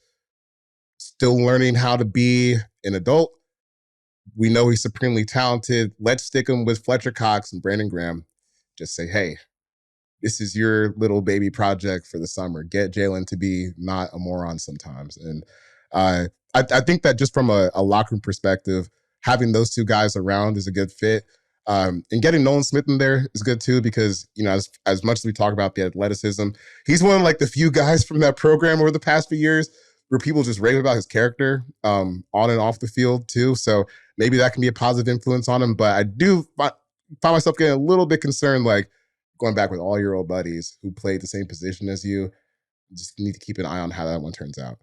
still learning how to be an adult. We know he's supremely talented. Let's stick him with Fletcher Cox and Brandon Graham. Just say, hey, this is your little baby project for the summer. Get Jalen to be not a moron sometimes. And I think that just from a locker room perspective, having those two guys around is a good fit. And getting Nolan Smith in there is good too, because, as much as we talk about the athleticism, he's one of like the few guys from that program over the past few years where people just rave about his character on and off the field too. So maybe that can be a positive influence on him. But I do find myself getting a little bit concerned, like going back with all your old buddies who played the same position as you. Just need to keep an eye on how that one turns out.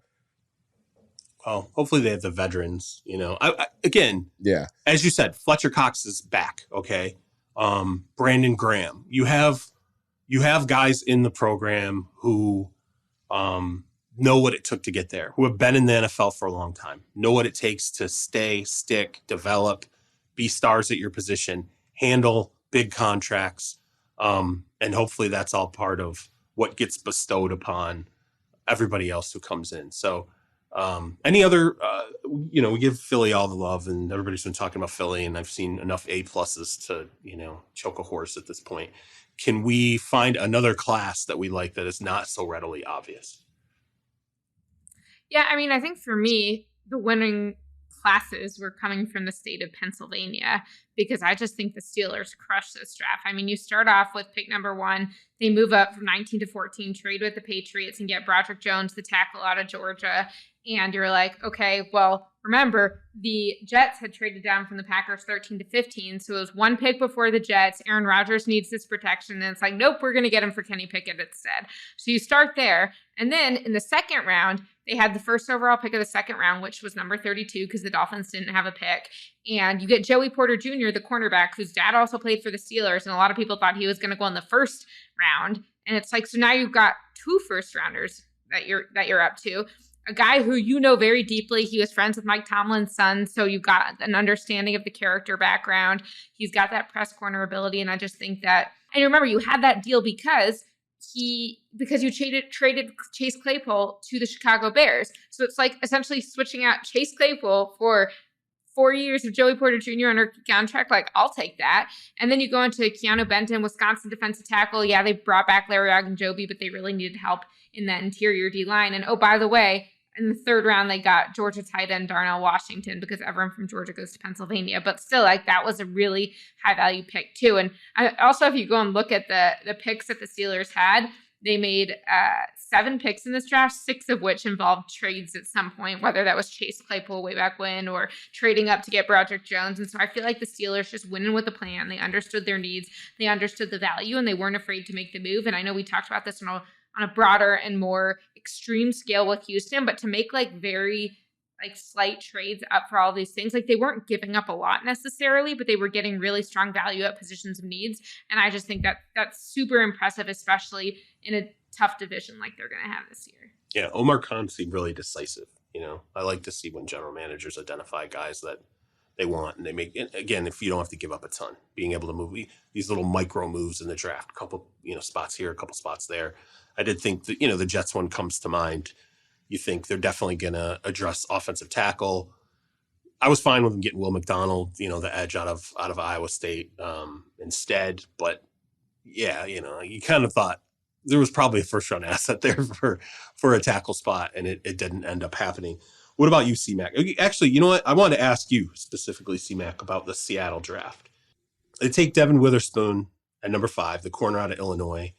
Well, hopefully they have the veterans, again, as you said, Fletcher Cox is back. Okay. Brandon Graham, you have guys in the program who, know what it took to get there, who have been in the NFL for a long time, know what it takes to stay, stick, develop, be stars at your position, handle big contracts. And hopefully that's all part of what gets bestowed upon everybody else who comes in. So any other, we give Philly all the love, and everybody's been talking about Philly, and I've seen enough A+ to, choke a horse at this point. Can we find another class that we like that is not so readily obvious? Yeah, I mean, I think for me, the winning classes were coming from the state of Pennsylvania, because I just think the Steelers crushed this draft. I mean, you start off with pick number 1. They move up from 19 to 14, trade with the Patriots, and get Broderick Jones, the tackle out of Georgia. And you're like, okay, well, remember, the Jets had traded down from the Packers 13 to 15. So it was 1 pick before the Jets. Aaron Rodgers needs this protection. And it's like, nope, we're going to get him for Kenny Pickett instead. So you start there. And then in the second round, they had the first overall pick of the second round, which was number 32, because the Dolphins didn't have a pick. And you get Joey Porter Jr., the cornerback, whose dad also played for the Steelers. And a lot of people thought he was going to go in the first round. And it's like, so now you've got 2 first rounders that you're up to. A guy who you know very deeply. He was friends with Mike Tomlin's son, so you've got an understanding of the character background. He's got that press corner ability, and I just think that. And remember, you had that deal because you traded Chase Claypool to the Chicago Bears. So it's like essentially switching out Chase Claypool for 4 years of Joey Porter Jr. under contract. Like, I'll take that. And then you go into Keanu Benton, Wisconsin defensive tackle. Yeah, they brought back Larry Ogunjobi, but they really needed help in that interior D-line. And oh, by the way, in the third round, they got Georgia tight end Darnell Washington, because everyone from Georgia goes to Pennsylvania. But still, like, that was a really high-value pick, too. And also, if you go and look at the picks that the Steelers had, they made 7 picks in this draft, 6 of which involved trades at some point, whether that was Chase Claypool way back when or trading up to get Broderick Jones. And so I feel like the Steelers just went in with a plan. They understood their needs. They understood the value, and they weren't afraid to make the move. And I know we talked about this on a broader and more extreme scale with Houston, but to make very slight trades up for all these things, they weren't giving up a lot necessarily, but they were getting really strong value at positions of needs. And I just think that that's super impressive, especially in a tough division like they're going to have this year. Yeah, Omar Khan seemed really decisive. I like to see when general managers identify guys that they want, and they make, again, if you don't have to give up a ton, being able to move these little micro moves in the draft, a couple, spots here, a couple spots there. I did think that, the Jets one comes to mind. You think they're definitely going to address offensive tackle. I was fine with them getting Will McDonald, the edge out of Iowa State instead. But yeah, you kind of thought there was probably a first round asset there for a tackle spot, and it didn't end up happening. What about you, C-Mac? Actually, you know what? I wanted to ask you specifically, C-Mac, about the Seattle draft. They take Devin Witherspoon at number 5, the corner out of Illinois.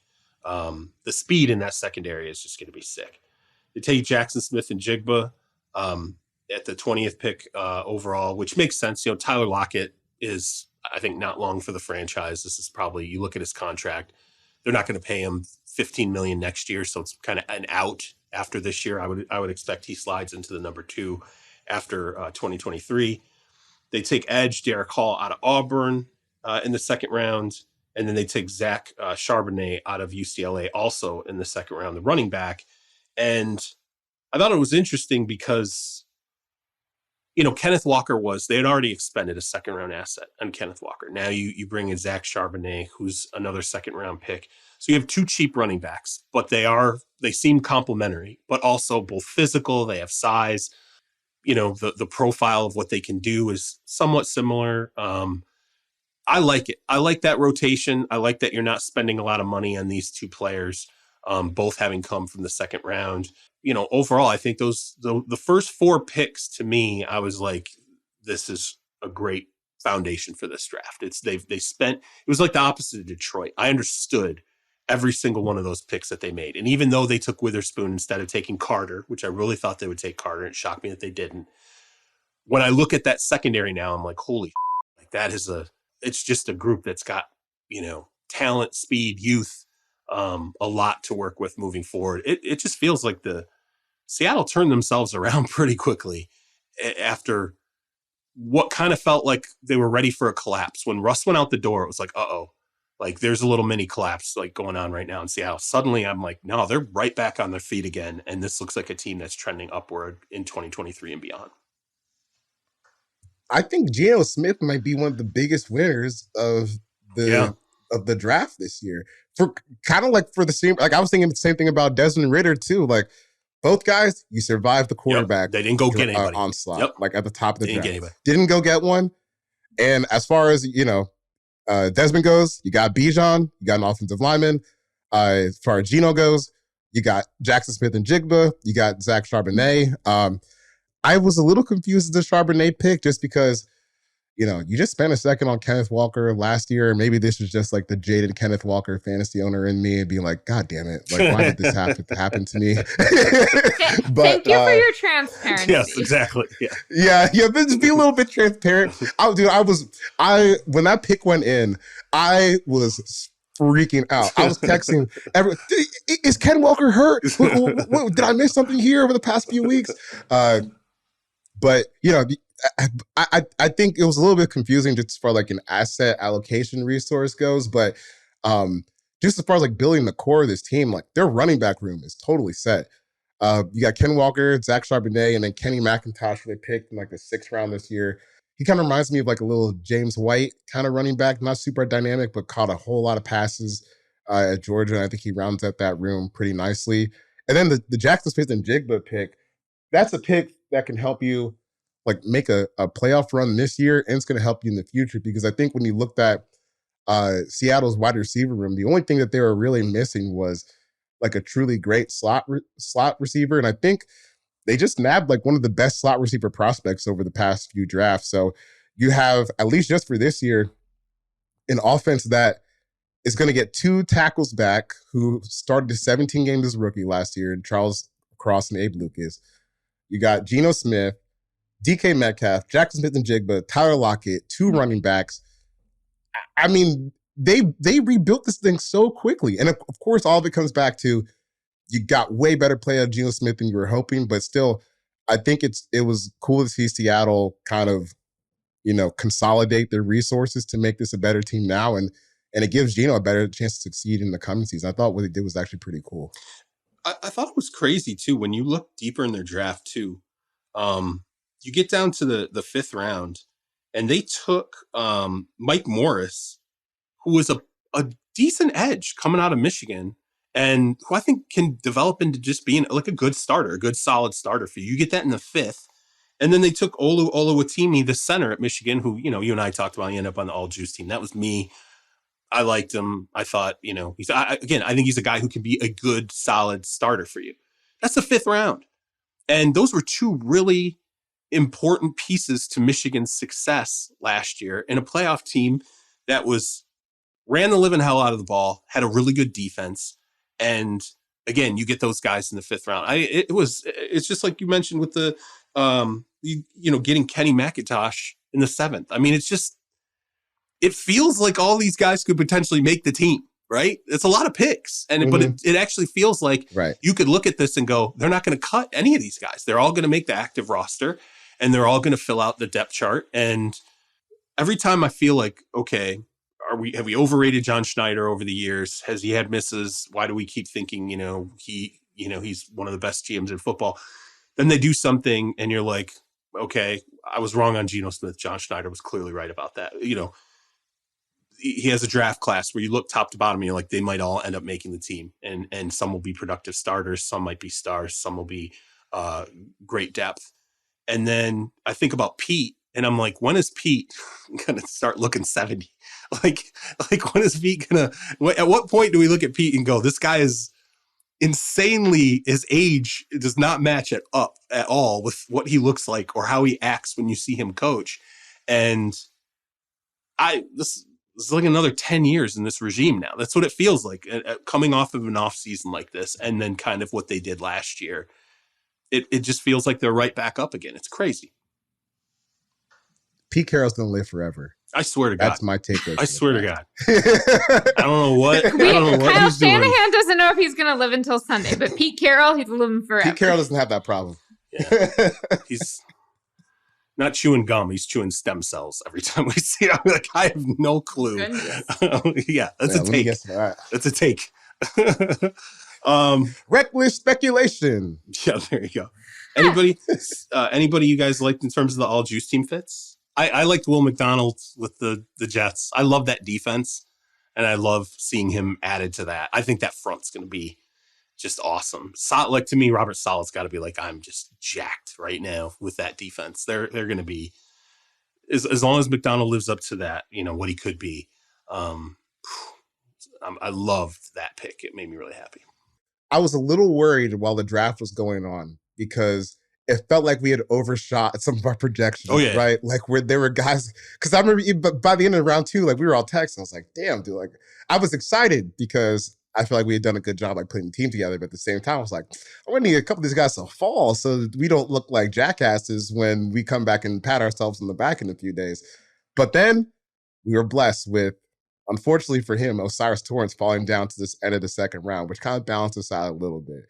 The speed in that secondary is just going to be sick. They take Jackson Smith and Jigba at the 20th pick overall, which makes sense. Tyler Lockett is, I think, not long for the franchise. This is probably, you look at his contract, they're not going to pay him $15 million next year, so it's kind of an out after this year. I would expect he slides into the number 2 after 2023. They take edge Derek Hall out of Auburn in the second round. And then they take Zach Charbonnet out of UCLA also in the second round, the running back. And I thought it was interesting because, Kenneth Walker they had already expended a second round asset on Kenneth Walker. Now you bring in Zach Charbonnet, who's another second round pick. So you have 2 cheap running backs, but they seem complementary, but also both physical. They have size. The profile of what they can do is somewhat similar. I like it. I like that rotation. I like that you're not spending a lot of money on these 2 players, both having come from the second round. Overall, I think the first 4 picks, to me, I was like, this is a great foundation for this draft. It was like the opposite of Detroit. I understood every single one of those picks that they made. And even though they took Witherspoon instead of taking Carter, which I really thought they would take Carter, it shocked me that they didn't. When I look at that secondary now, I'm like, holy, that is it's just a group that's got, talent, speed, youth, a lot to work with moving forward. It just feels like the Seattle turned themselves around pretty quickly after what kind of felt like they were ready for a collapse. When Russ went out the door, it was like, uh-oh, Like there's a little mini collapse like going on right now in Seattle. Suddenly I'm like, no, they're right back on their feet again. And this looks like a team that's trending upward in 2023 and beyond. I think Geno Smith might be one of the biggest winners of the draft this year. For kind of like for the same, like I was thinking the same thing about Desmond Ridder too. Like both guys, you survived the quarterback. They didn't go get anybody. Onslaught, like at the top of the Didn't draft. get anybody. Didn't go get one. And as far as, Desmond goes, you got Bijan, you got an offensive lineman. As far as Geno goes, you got Jackson Smith and Jigba, you got Zach Charbonnet. I was a little confused with the Charbonnet pick just because, you just spent a second on Kenneth Walker last year. Maybe this is just like the jaded Kenneth Walker fantasy owner in me and being like, God damn it. Like, why did this happen to me? But, thank you for your transparency. Yes, exactly. Yeah, but just be a little bit transparent. When that pick went in, I was freaking out. I was texting everyone, is Ken Walker hurt? Did I miss something here over the past few weeks? But, I think it was a little bit confusing just for like an asset allocation resource goes, but just as far as like building the core of this team, like their running back room is totally set. You got Ken Walker, Zach Charbonnet, and then Kenny McIntosh, who they picked in like the 6th round this year. He kind of reminds me of like a little James White kind of running back, not super dynamic, but caught a whole lot of passes at Georgia. And I think he rounds out that room pretty nicely. And then the Jackson Smith and Jigba pick, that's a pick that can help you like make a playoff run this year, and it's going to help you in the future, because I think when you looked at Seattle's wide receiver room, the only thing that they were really missing was like a truly great slot receiver. And I think they just nabbed like one of the best slot receiver prospects over the past few drafts. So you have, at least just for this year, an offense that is going to get 2 tackles back who started 17 games as a rookie last year, Charles Cross and Abe Lucas. You got Geno Smith, DK Metcalf, Jackson Smith and Jigba, Tyler Lockett, 2 running backs. I mean, they rebuilt this thing so quickly. And of course, all of it comes back to you got way better play out of Geno Smith than you were hoping, but still, I think it was cool to see Seattle kind of, consolidate their resources to make this a better team now. And it gives Geno a better chance to succeed in the coming season. I thought what they did was actually pretty cool. I thought it was crazy too, when you look deeper in their draft too. You get down to the 5th round, and they took Mike Morris, who was a decent edge coming out of Michigan, and who I think can develop into just being like a good starter, a good solid starter for you. You get that in the 5th. And then they took Olu Oluwatimi, the center at Michigan, who, you and I talked about, he ended up on the all juice team. That was me. I liked him. I thought, I think he's a guy who can be a good, solid starter for you. That's the 5th round. And those were 2 really important pieces to Michigan's success last year in a playoff team that ran the living hell out of the ball, had a really good defense. And again, you get those guys in the 5th round. It's just like you mentioned with the, getting Kenny McIntosh in the 7th. I mean, it feels like all these guys could potentially make the team, right? It's a lot of picks. But it actually feels like you could look at this and go, they're not going to cut any of these guys. They're all going to make the active roster, and they're all going to fill out the depth chart. And every time I feel like, okay, have we overrated John Schneider over the years? Has he had misses? Why do we keep thinking, he's one of the best GMs in football? Then they do something and you're like, okay, I was wrong on Geno Smith. John Schneider was clearly right about that. He has a draft class where you look top to bottom and you're like, they might all end up making the team, and some will be productive starters. Some might be stars. Some will be great depth. And then I think about Pete, and I'm like, when is Pete going to start looking 70? Like when is Pete at what point do we look at Pete and go, this guy is insanely, his age does not match at all with what he looks like or how he acts when you see him coach. And this is like another 10 years in this regime now. That's what it feels like, coming off of an off season like this. And then kind of what they did last year. It just feels like they're right back up again. It's crazy. Pete Carroll's going to live forever. I swear to God. That's my takeaway. I swear to God. I don't know what Kyle he's doing. Shanahan doesn't know if he's going to live until Sunday, but Pete Carroll, he's living forever. Pete Carroll doesn't have that problem. Yeah. not chewing gum. He's chewing stem cells every time we see him. I'm like, I have no clue. Yeah, that's a take. That's a take. Reckless speculation. Yeah, there you go. Anybody you guys liked in terms of the all juice team fits? I liked Will McDonald with the Jets. I love that defense, and I love seeing him added to that. I think that front's going to be just awesome. Like, to me, Robert Sala's got to be like, I'm just jacked right now with that defense. They're going to be, as long as McDonald lives up to that, what he could be. I loved that pick. It made me really happy. I was a little worried while the draft was going on because it felt like we had overshot some of our projections, right? Like where there were guys, because I remember by the end of round 2, like we were all texting. I was like, damn, dude, like I was excited because I feel like we had done a good job like putting the team together. But at the same time, I was like, I want to need a couple of these guys to fall so that we don't look like jackasses when we come back and pat ourselves on the back in a few days. But then we were blessed with, unfortunately for him, Osiris Torrance falling down to this end of the second round, which kind of balanced us out a little bit.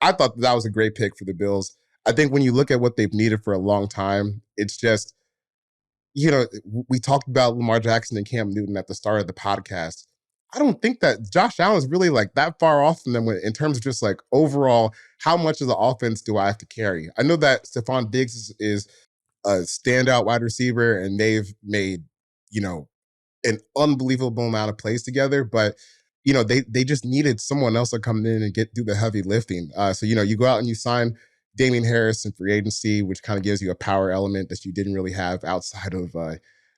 I thought that was a great pick for the Bills. I think when you look at what they've needed for a long time, it's just, we talked about Lamar Jackson and Cam Newton at the start of the podcast. I don't think that Josh Allen is really like that far off from them in terms of just like overall, how much of the offense do I have to carry? I know that Stephon Diggs is a standout wide receiver and they've made, an unbelievable amount of plays together, but they just needed someone else to come in and do the heavy lifting. So you go out and you sign Damian Harris in free agency, which kind of gives you a power element that you didn't really have outside of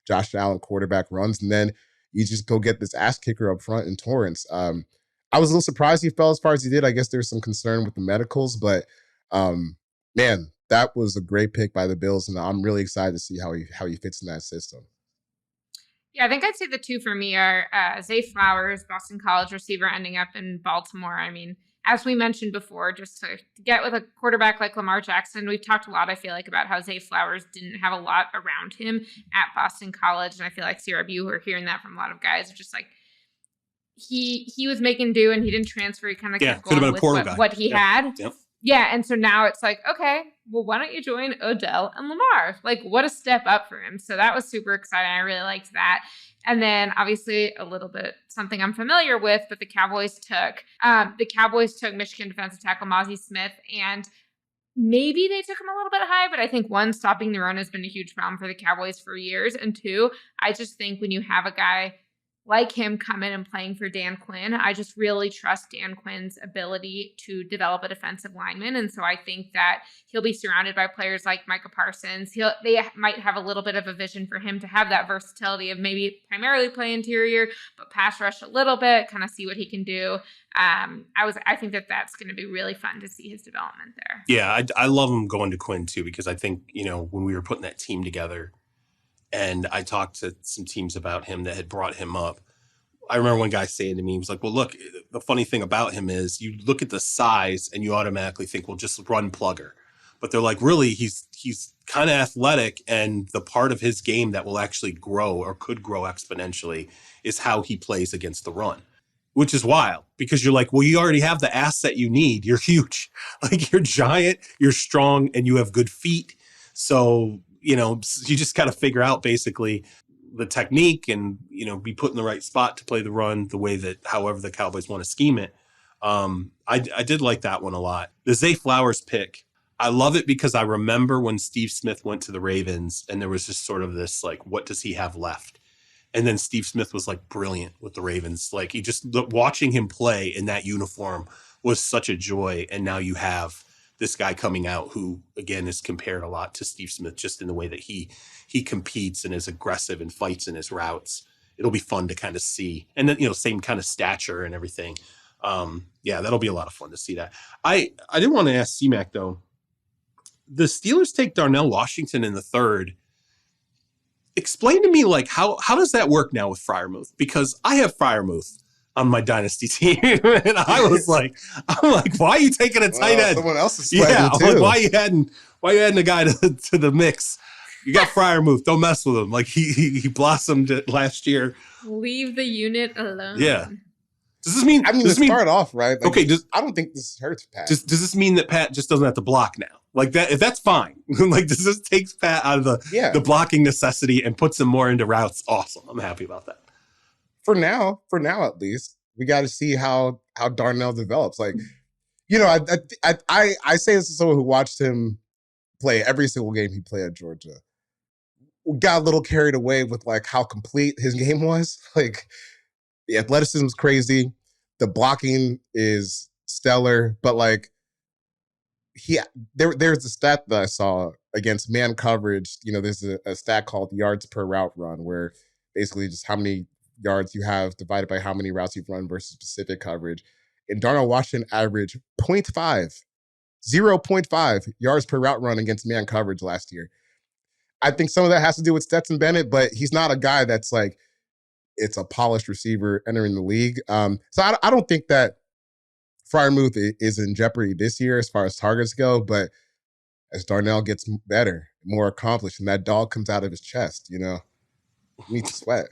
Josh Allen quarterback runs, and then you just go get this ass kicker up front in Torrance. I was a little surprised he fell as far as he did. I guess there's some concern with the medicals, but man, that was a great pick by the Bills, and I'm really excited to see how he fits in that system. Yeah, I think I'd say the two for me are Zay Flowers, Boston College receiver, ending up in Baltimore. I mean, as we mentioned before, just to get with a quarterback like Lamar Jackson, we've talked a lot, I feel like, about how Zay Flowers didn't have a lot around him at Boston College. And I feel like CRB, we're hearing that from a lot of guys, are just like, he was making do and he didn't transfer. He kind of kept going with what he had. Yep. Yeah, and so now it's like, okay, well, why don't you join Odell and Lamar? Like, what a step up for him. So that was super exciting. I really liked that. And then obviously a little bit something I'm familiar with, but the Cowboys took Michigan defensive tackle Mazi Smith, and maybe they took him a little bit high, but I think one, stopping the run has been a huge problem for the Cowboys for years. And two, I just think when you have a guy like him come in and playing for Dan Quinn, I just really trust Dan Quinn's ability to develop a defensive lineman. And so I think that he'll be surrounded by players like Micah Parsons. They might have a little bit of a vision for him to have that versatility of maybe primarily play interior, but pass rush a little bit, kind of see what he can do. I think that's going to be really fun to see his development there. Yeah, I love him going to Quinn too, because I think, when we were putting that team together, and I talked to some teams about him that had brought him up. I remember one guy saying to me, he was like, well, look, the funny thing about him is you look at the size and you automatically think, well, just run plugger. But they're like, really, he's kind of athletic, and the part of his game that will actually grow or could grow exponentially is how he plays against the run, which is wild because you're like, well, you already have the asset you need. You're huge. Like, you're giant, you're strong, and you have good feet. So, you just got to figure out basically the technique and, be put in the right spot to play the run the way that however the Cowboys want to scheme it. I did like that one a lot. The Zay Flowers pick, I love it because I remember when Steve Smith went to the Ravens and there was just sort of this, like, what does he have left? And then Steve Smith was like brilliant with the Ravens. Like, watching him play in that uniform was such a joy. And now you have this guy coming out who, again, is compared a lot to Steve Smith just in the way that he competes and is aggressive and fights in his routes. It'll be fun to kind of see. And then, same kind of stature and everything. That'll be a lot of fun to see that. I did want to ask C-Mac, though. The Steelers take Darnell Washington in the third. Explain to me, like, how does that work now with Freiermuth? Because I have Freiermuth on my dynasty team, and I'm like, why are you taking a tight end? Someone else is playing too. Like, why you adding a guy to the mix? You got Freiermuth. Don't mess with him. Like, he blossomed last year. Leave the unit alone. Yeah. Does this mean? To start off right. Like, okay. I don't think this hurts Pat. Does this mean that Pat just doesn't have to block now? Like that, that's fine. Like this just takes Pat out of the blocking necessity and puts him more into routes. Awesome. I'm happy about that. For now at least, we got to see how Darnell develops. Like, you know, I say this to someone who watched him play every single game he played at Georgia. Got a little carried away with like how complete his game was. Like the athleticism is crazy, the blocking is stellar, but like there's a stat that I saw against man coverage. You know, there's a stat called yards per route run, where basically just how many yards you have divided by how many routes you've run versus specific coverage. And Darnell Washington averaged 0.5 yards per route run against man coverage last year. I think some of that has to do with Stetson Bennett, but he's not a guy that's like, it's a polished receiver entering the league. So I don't think that Freiermuth is in jeopardy this year as far as targets go, but as Darnell gets better, more accomplished, and that dog comes out of his chest, you know, he needs to sweat.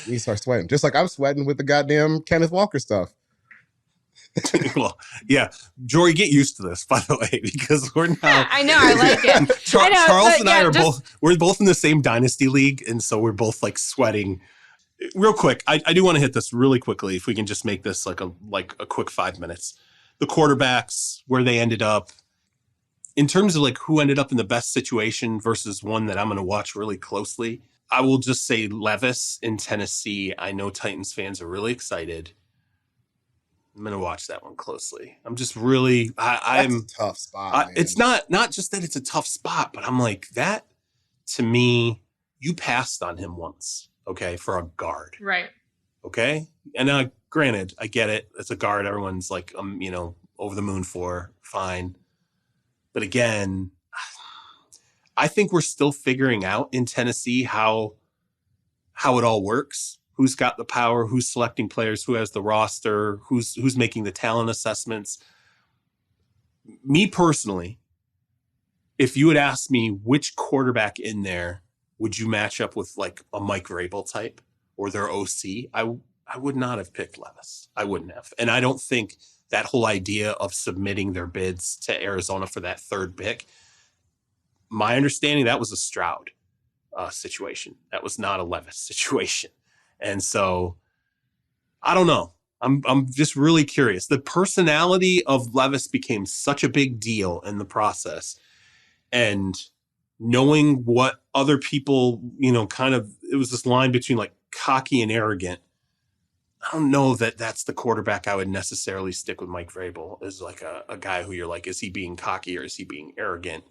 He needs to start sweating. Just like I'm sweating with the goddamn Kenneth Walker stuff. Well, yeah. Jori, get used to this, by the way, because we're now. Yeah, I know, I like it. Charles and I are we're both in the same dynasty league, and so we're both like sweating. Real quick, I do want to hit this really quickly. If we can just make this like a quick 5 minutes. The quarterbacks, where they ended up, in terms of like who ended up in the best situation versus one that I'm going to watch really closely. I will just say Levis in Tennessee. I know Titans fans are really excited. I'm going to watch that one closely. I'm just really, I'm a tough spot. It's not just that it's a tough spot, but I'm like, that to me, you passed on him once, okay, for a guard. Right. Okay. And granted, I get it. It's a guard. Everyone's like, you know, over the moon for, fine. But again, I think we're still figuring out in Tennessee how it all works. Who's got the power, who's selecting players, who has the roster, who's making the talent assessments. Me personally, if you had asked me which quarterback in there would you match up with like a Mike Vrabel type or their OC, I would not have picked Levis. I wouldn't have. And I don't think that whole idea of submitting their bids to Arizona for that third pick, my understanding, that was a Stroud situation. That was not a Levis situation. And so, I don't know. I'm just really curious. The personality of Levis became such a big deal in the process. And knowing what other people, you know, kind of, it was this line between like cocky and arrogant. I don't know that that's the quarterback I would necessarily stick with. Mike Vrabel is like a guy who you're like, is he being cocky or is he being arrogant?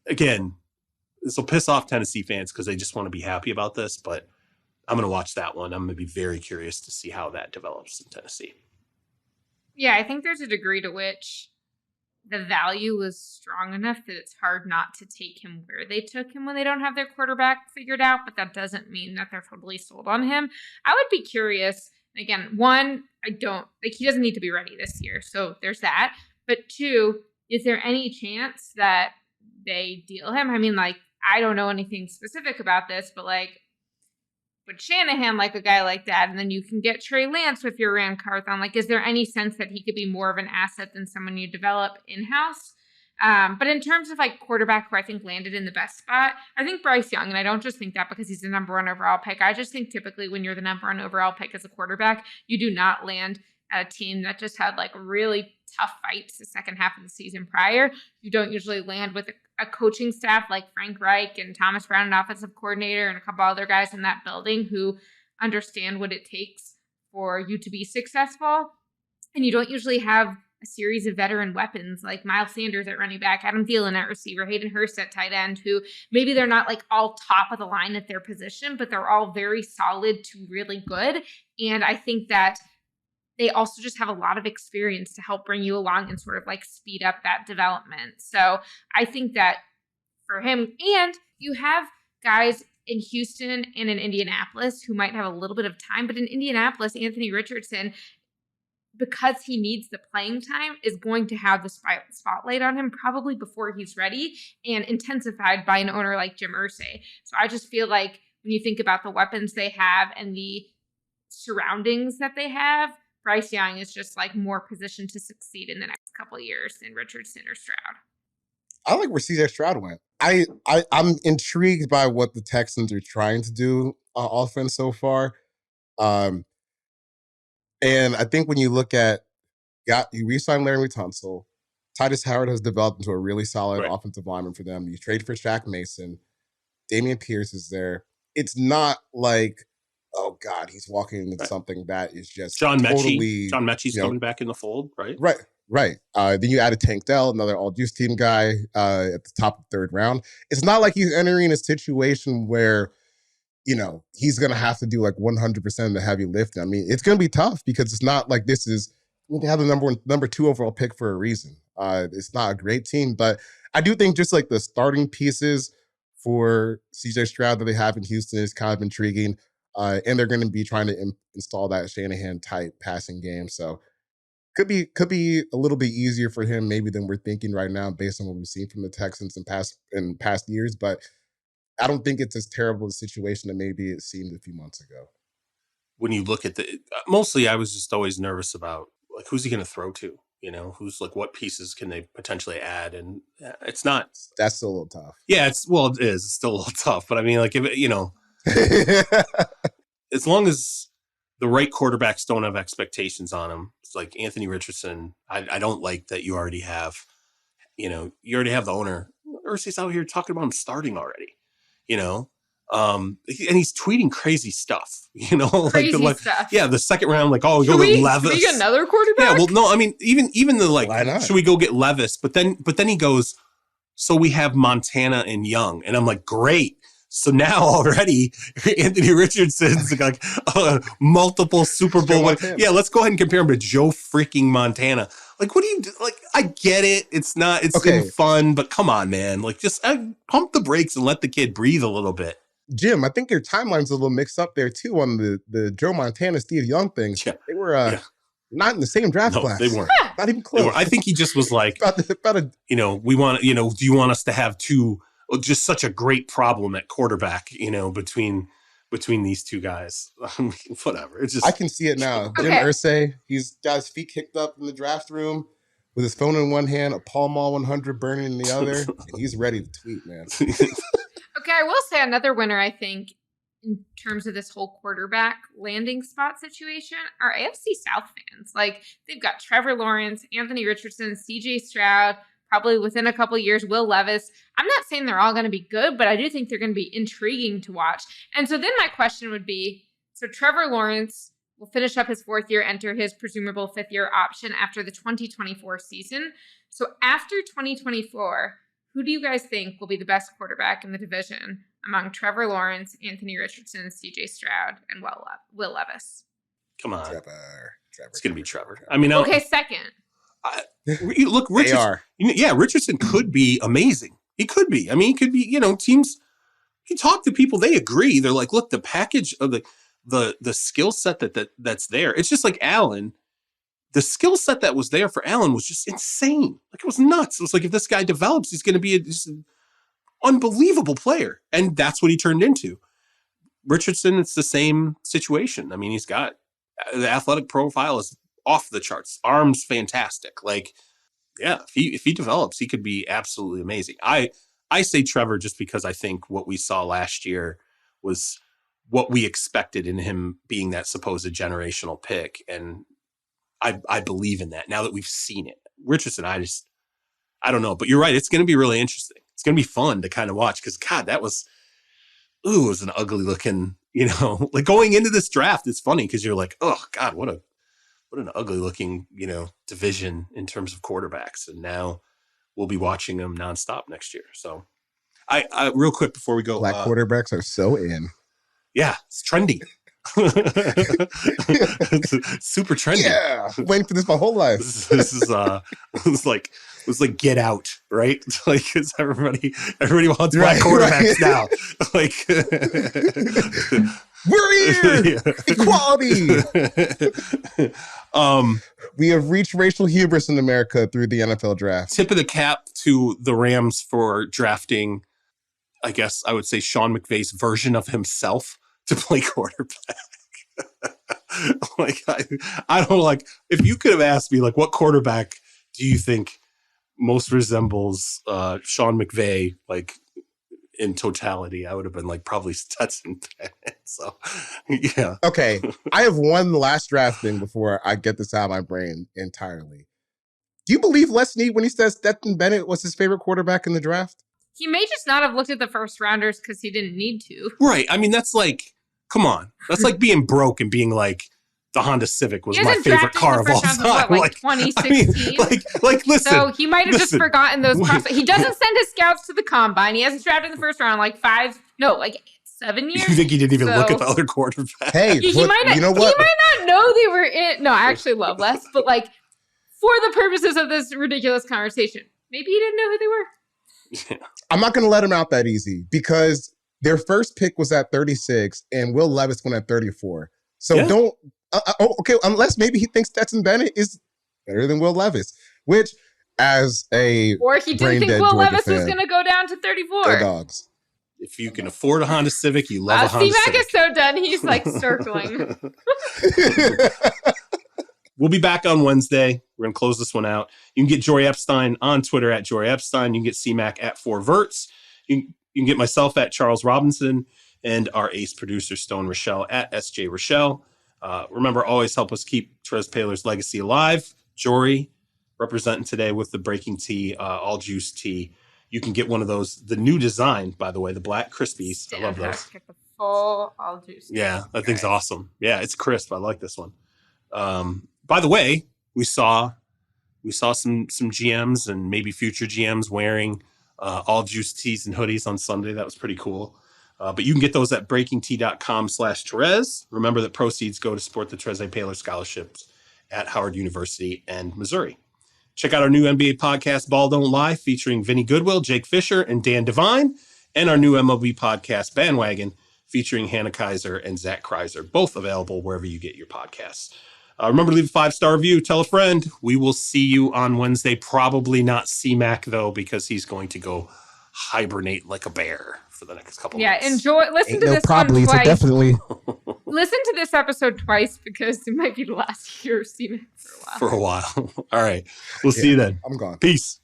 Again, this will piss off Tennessee fans because they just want to be happy about this, but I'm going to watch that one. I'm going to be very curious to see how that develops in Tennessee. Yeah, I think there's a degree to which the value was strong enough that it's hard not to take him where they took him when they don't have their quarterback figured out, but that doesn't mean that they're totally sold on him. I would be curious. Again, one, he doesn't need to be ready this year, so there's that. But two, is there any chance that they deal him? I mean, like, I don't know anything specific about this, but like, would Shanahan like a guy like that? And then you can get Trey Lance with your Rand Carthon. Like, is there any sense that he could be more of an asset than someone you develop in-house? But in terms of like quarterback who I think landed in the best spot, I think Bryce Young, and I don't just think that because he's the number one overall pick. I just think typically when you're the number one overall pick as a quarterback, you do not land at a team that just had like really tough fights the second half of the season prior. You don't usually land with a coaching staff like Frank Reich and Thomas Brown, an offensive coordinator, and a couple other guys in that building who understand what it takes for you to be successful. And you don't usually have a series of veteran weapons like Miles Sanders at running back, Adam Thielen at receiver, Hayden Hurst at tight end, who maybe they're not like all top of the line at their position, but they're all very solid to really good. And I think that they also just have a lot of experience to help bring you along and sort of like speed up that development. So I think that for him, and you have guys in Houston and in Indianapolis who might have a little bit of time, but in Indianapolis, Anthony Richardson, because he needs the playing time, is going to have the spotlight on him probably before he's ready, and intensified by an owner like Jim Irsay. So I just feel like when you think about the weapons they have and the surroundings that they have, Bryce Young is just like more positioned to succeed in the next couple of years than Richardson or Stroud. I like where CJ Stroud went. I'm intrigued by what the Texans are trying to do offense so far. And I think when you look at, you re-signed Larry Tunsil, Titus Howard has developed into a really solid offensive lineman for them. You trade for Shaq Mason. Damian Pierce is there. It's not like, oh God, he's walking into something that is just John totally... John Mechie's coming back in the fold, right? Right. Then you added Tank Dell, another all-juice team guy at the top of the third round. It's not like he's entering a situation where, he's going to have to do like 100% of the heavy lifting. I mean, it's going to be tough because it's not like this is... They have the number 2 overall pick for a reason. It's not a great team, but I do think just like the starting pieces for CJ Stroud that they have in Houston is kind of intriguing. And they're going to be trying to install that Shanahan type passing game. So could be a little bit easier for him maybe than we're thinking right now based on what we've seen from the Texans in past years. But I don't think it's as terrible a situation that maybe it seemed a few months ago. When you look at mostly I was just always nervous about like, who's he going to throw to? Who's like, what pieces can they potentially add? And it's not. That's still a little tough. Yeah, it is. It's still a little tough. But I mean, like, as long as the right quarterbacks don't have expectations on him, it's like Anthony Richardson. I don't like that you already have, you already have the owner. Ursay's out here talking about him starting already, and he's tweeting crazy stuff, crazy stuff. Yeah, the second round, like, oh, go get Levis. Should we get another quarterback? Yeah, well, no, I mean, even the like, should we go get Levis? But then he goes, so we have Montana and Young, and I'm like, great. So now already Anthony Richardson's like multiple Super Bowl wins. Yeah, let's go ahead and compare him to Joe freaking Montana. Like, what do you do? Like? I get it. It's been fun, but come on, man. Like, just pump the brakes and let the kid breathe a little bit. Jim, I think your timeline's a little mixed up there too on the Joe Montana, Steve Young things. Yeah. They were not in the same draft class. They weren't. Not even close. I think he just was like, we want, do you want us to have just such a great problem at quarterback, between these two guys? I mean, whatever. It's just, I can see it now. Jim Irsay, he's got his feet kicked up in the draft room with his phone in one hand, a Pall Mall 100 burning in the other, and he's ready to tweet, man. Okay, I will say another winner, I think, in terms of this whole quarterback landing spot situation, are AFC South fans. Like, they've got Trevor Lawrence, Anthony Richardson, CJ Stroud, probably within a couple of years, Will Levis. I'm not saying they're all going to be good, but I do think they're going to be intriguing to watch. And so then my question would be, so Trevor Lawrence will finish up his 4th year, enter his presumable 5th year option after the 2024 season. So after 2024, who do you guys think will be the best quarterback in the division among Trevor Lawrence, Anthony Richardson, CJ Stroud, and Will Levis? Come on. Trevor. It's going to be Trevor. I mean, okay, second. Look, Richardson. Yeah, Richardson could be amazing. He could be. I mean, he could be, teams, you talk to people, they agree. They're like, look, the package of the skill set that's there. It's just like Allen. The skill set that was there for Allen was just insane. Like, it was nuts. It was like, if this guy develops, he's going to be just an unbelievable player. And that's what he turned into. Richardson, it's the same situation. I mean, he's got the athletic profile is off the charts. Arms fantastic. Like, yeah, if he develops, he could be absolutely amazing. I say Trevor just because I think what we saw last year was what we expected in him being that supposed generational pick. And I believe in that now that we've seen it. Richardson, I don't know, but you're right. It's going to be really interesting. It's going to be fun to kind of watch because, God, it was an ugly looking, like going into this draft. It's funny because you're like, oh God, what an ugly looking, division in terms of quarterbacks. And now we'll be watching them nonstop next year. So I real quick before we go, black quarterbacks are so in. Yeah, it's trendy. It's super trendy. Yeah, waiting for this my whole life. This is it was like Get Out, right? It's like, because everybody wants black quarterbacks now. Like, we're here, equality. We have reached racial hubris in America through the NFL draft. Tip of the cap to the Rams for drafting, I guess I would say, Sean McVay's version of himself to play quarterback. Like, I don't, like, if you could have asked me, like, what quarterback do you think most resembles Sean McVay, like in totality. I would have been like probably Stetson Bennett. So, yeah. Okay, I have one last draft thing before I get this out of my brain entirely. Do you believe Les Snead when he says Stetson Bennett was his favorite quarterback in the draft? He may just not have looked at the first rounders because he didn't need to. Right. I mean, that's like, come on. That's like being broke and being like, the Honda Civic was my favorite car of all time. Like 2016? I mean, like, listen. So he might have just forgotten those prospects. He doesn't send his scouts to the combine. He hasn't drafted in the first round like 7 years. You think he didn't even look at the other quarterback? Hey, he might not, you know what? He might not know they were in. No, I actually love Les, but like for the purposes of this ridiculous conversation, maybe he didn't know who they were. Yeah. I'm not going to let him out that easy because their first pick was at 36 and Will Levis went at 34. So don't. Okay, unless maybe he thinks Stetson Bennett is better than Will Levis, which as a or he didn't think Will Levis was going to go down to 34. Go Dogs. If you can afford a Honda Civic, you love a Honda Civic. C-Mac is so done. He's like circling. We'll be back on Wednesday. We're going to close this one out. You can get Jori Epstein on Twitter at Jori Epstein. You can get C-Mac at 4Verts. You can get myself at Charles Robinson and our ace producer, Stone Rochelle, at SJ Rochelle. Remember, always help us keep Trez Paler's legacy alive. Jori representing today with the Breaking Tea, all juice tea. You can get one of those, the new design, by the way, the black Crispies. I love those. Get the full all juice. Yeah, that thing's awesome. Yeah, it's crisp. I like this one. By the way, we saw some GMs and maybe future GMs wearing all juice tees and hoodies on Sunday. That was pretty cool. But you can get those at breakingtea.com/Terez. Remember that proceeds go to support the Trez Paler scholarships at Howard University and Missouri. Check out our new NBA podcast, Ball Don't Lie, featuring Vinny Goodwill, Jake Fisher, and Dan Devine, and our new MLB podcast, Bandwagon, featuring Hannah Kaiser and Zach Kreiser, both available wherever you get your podcasts. Remember to leave a 5-star review. Tell a friend. We will see you on Wednesday. Probably not C-Mac, though, because he's going to go hibernate like a bear for the next couple months. Yeah, enjoy. Listen to this probably, one twice. So definitely. Listen to this episode twice because it might be the last year of C-Mac for a while. For a while. All right. We'll see you then. I'm gone. Peace.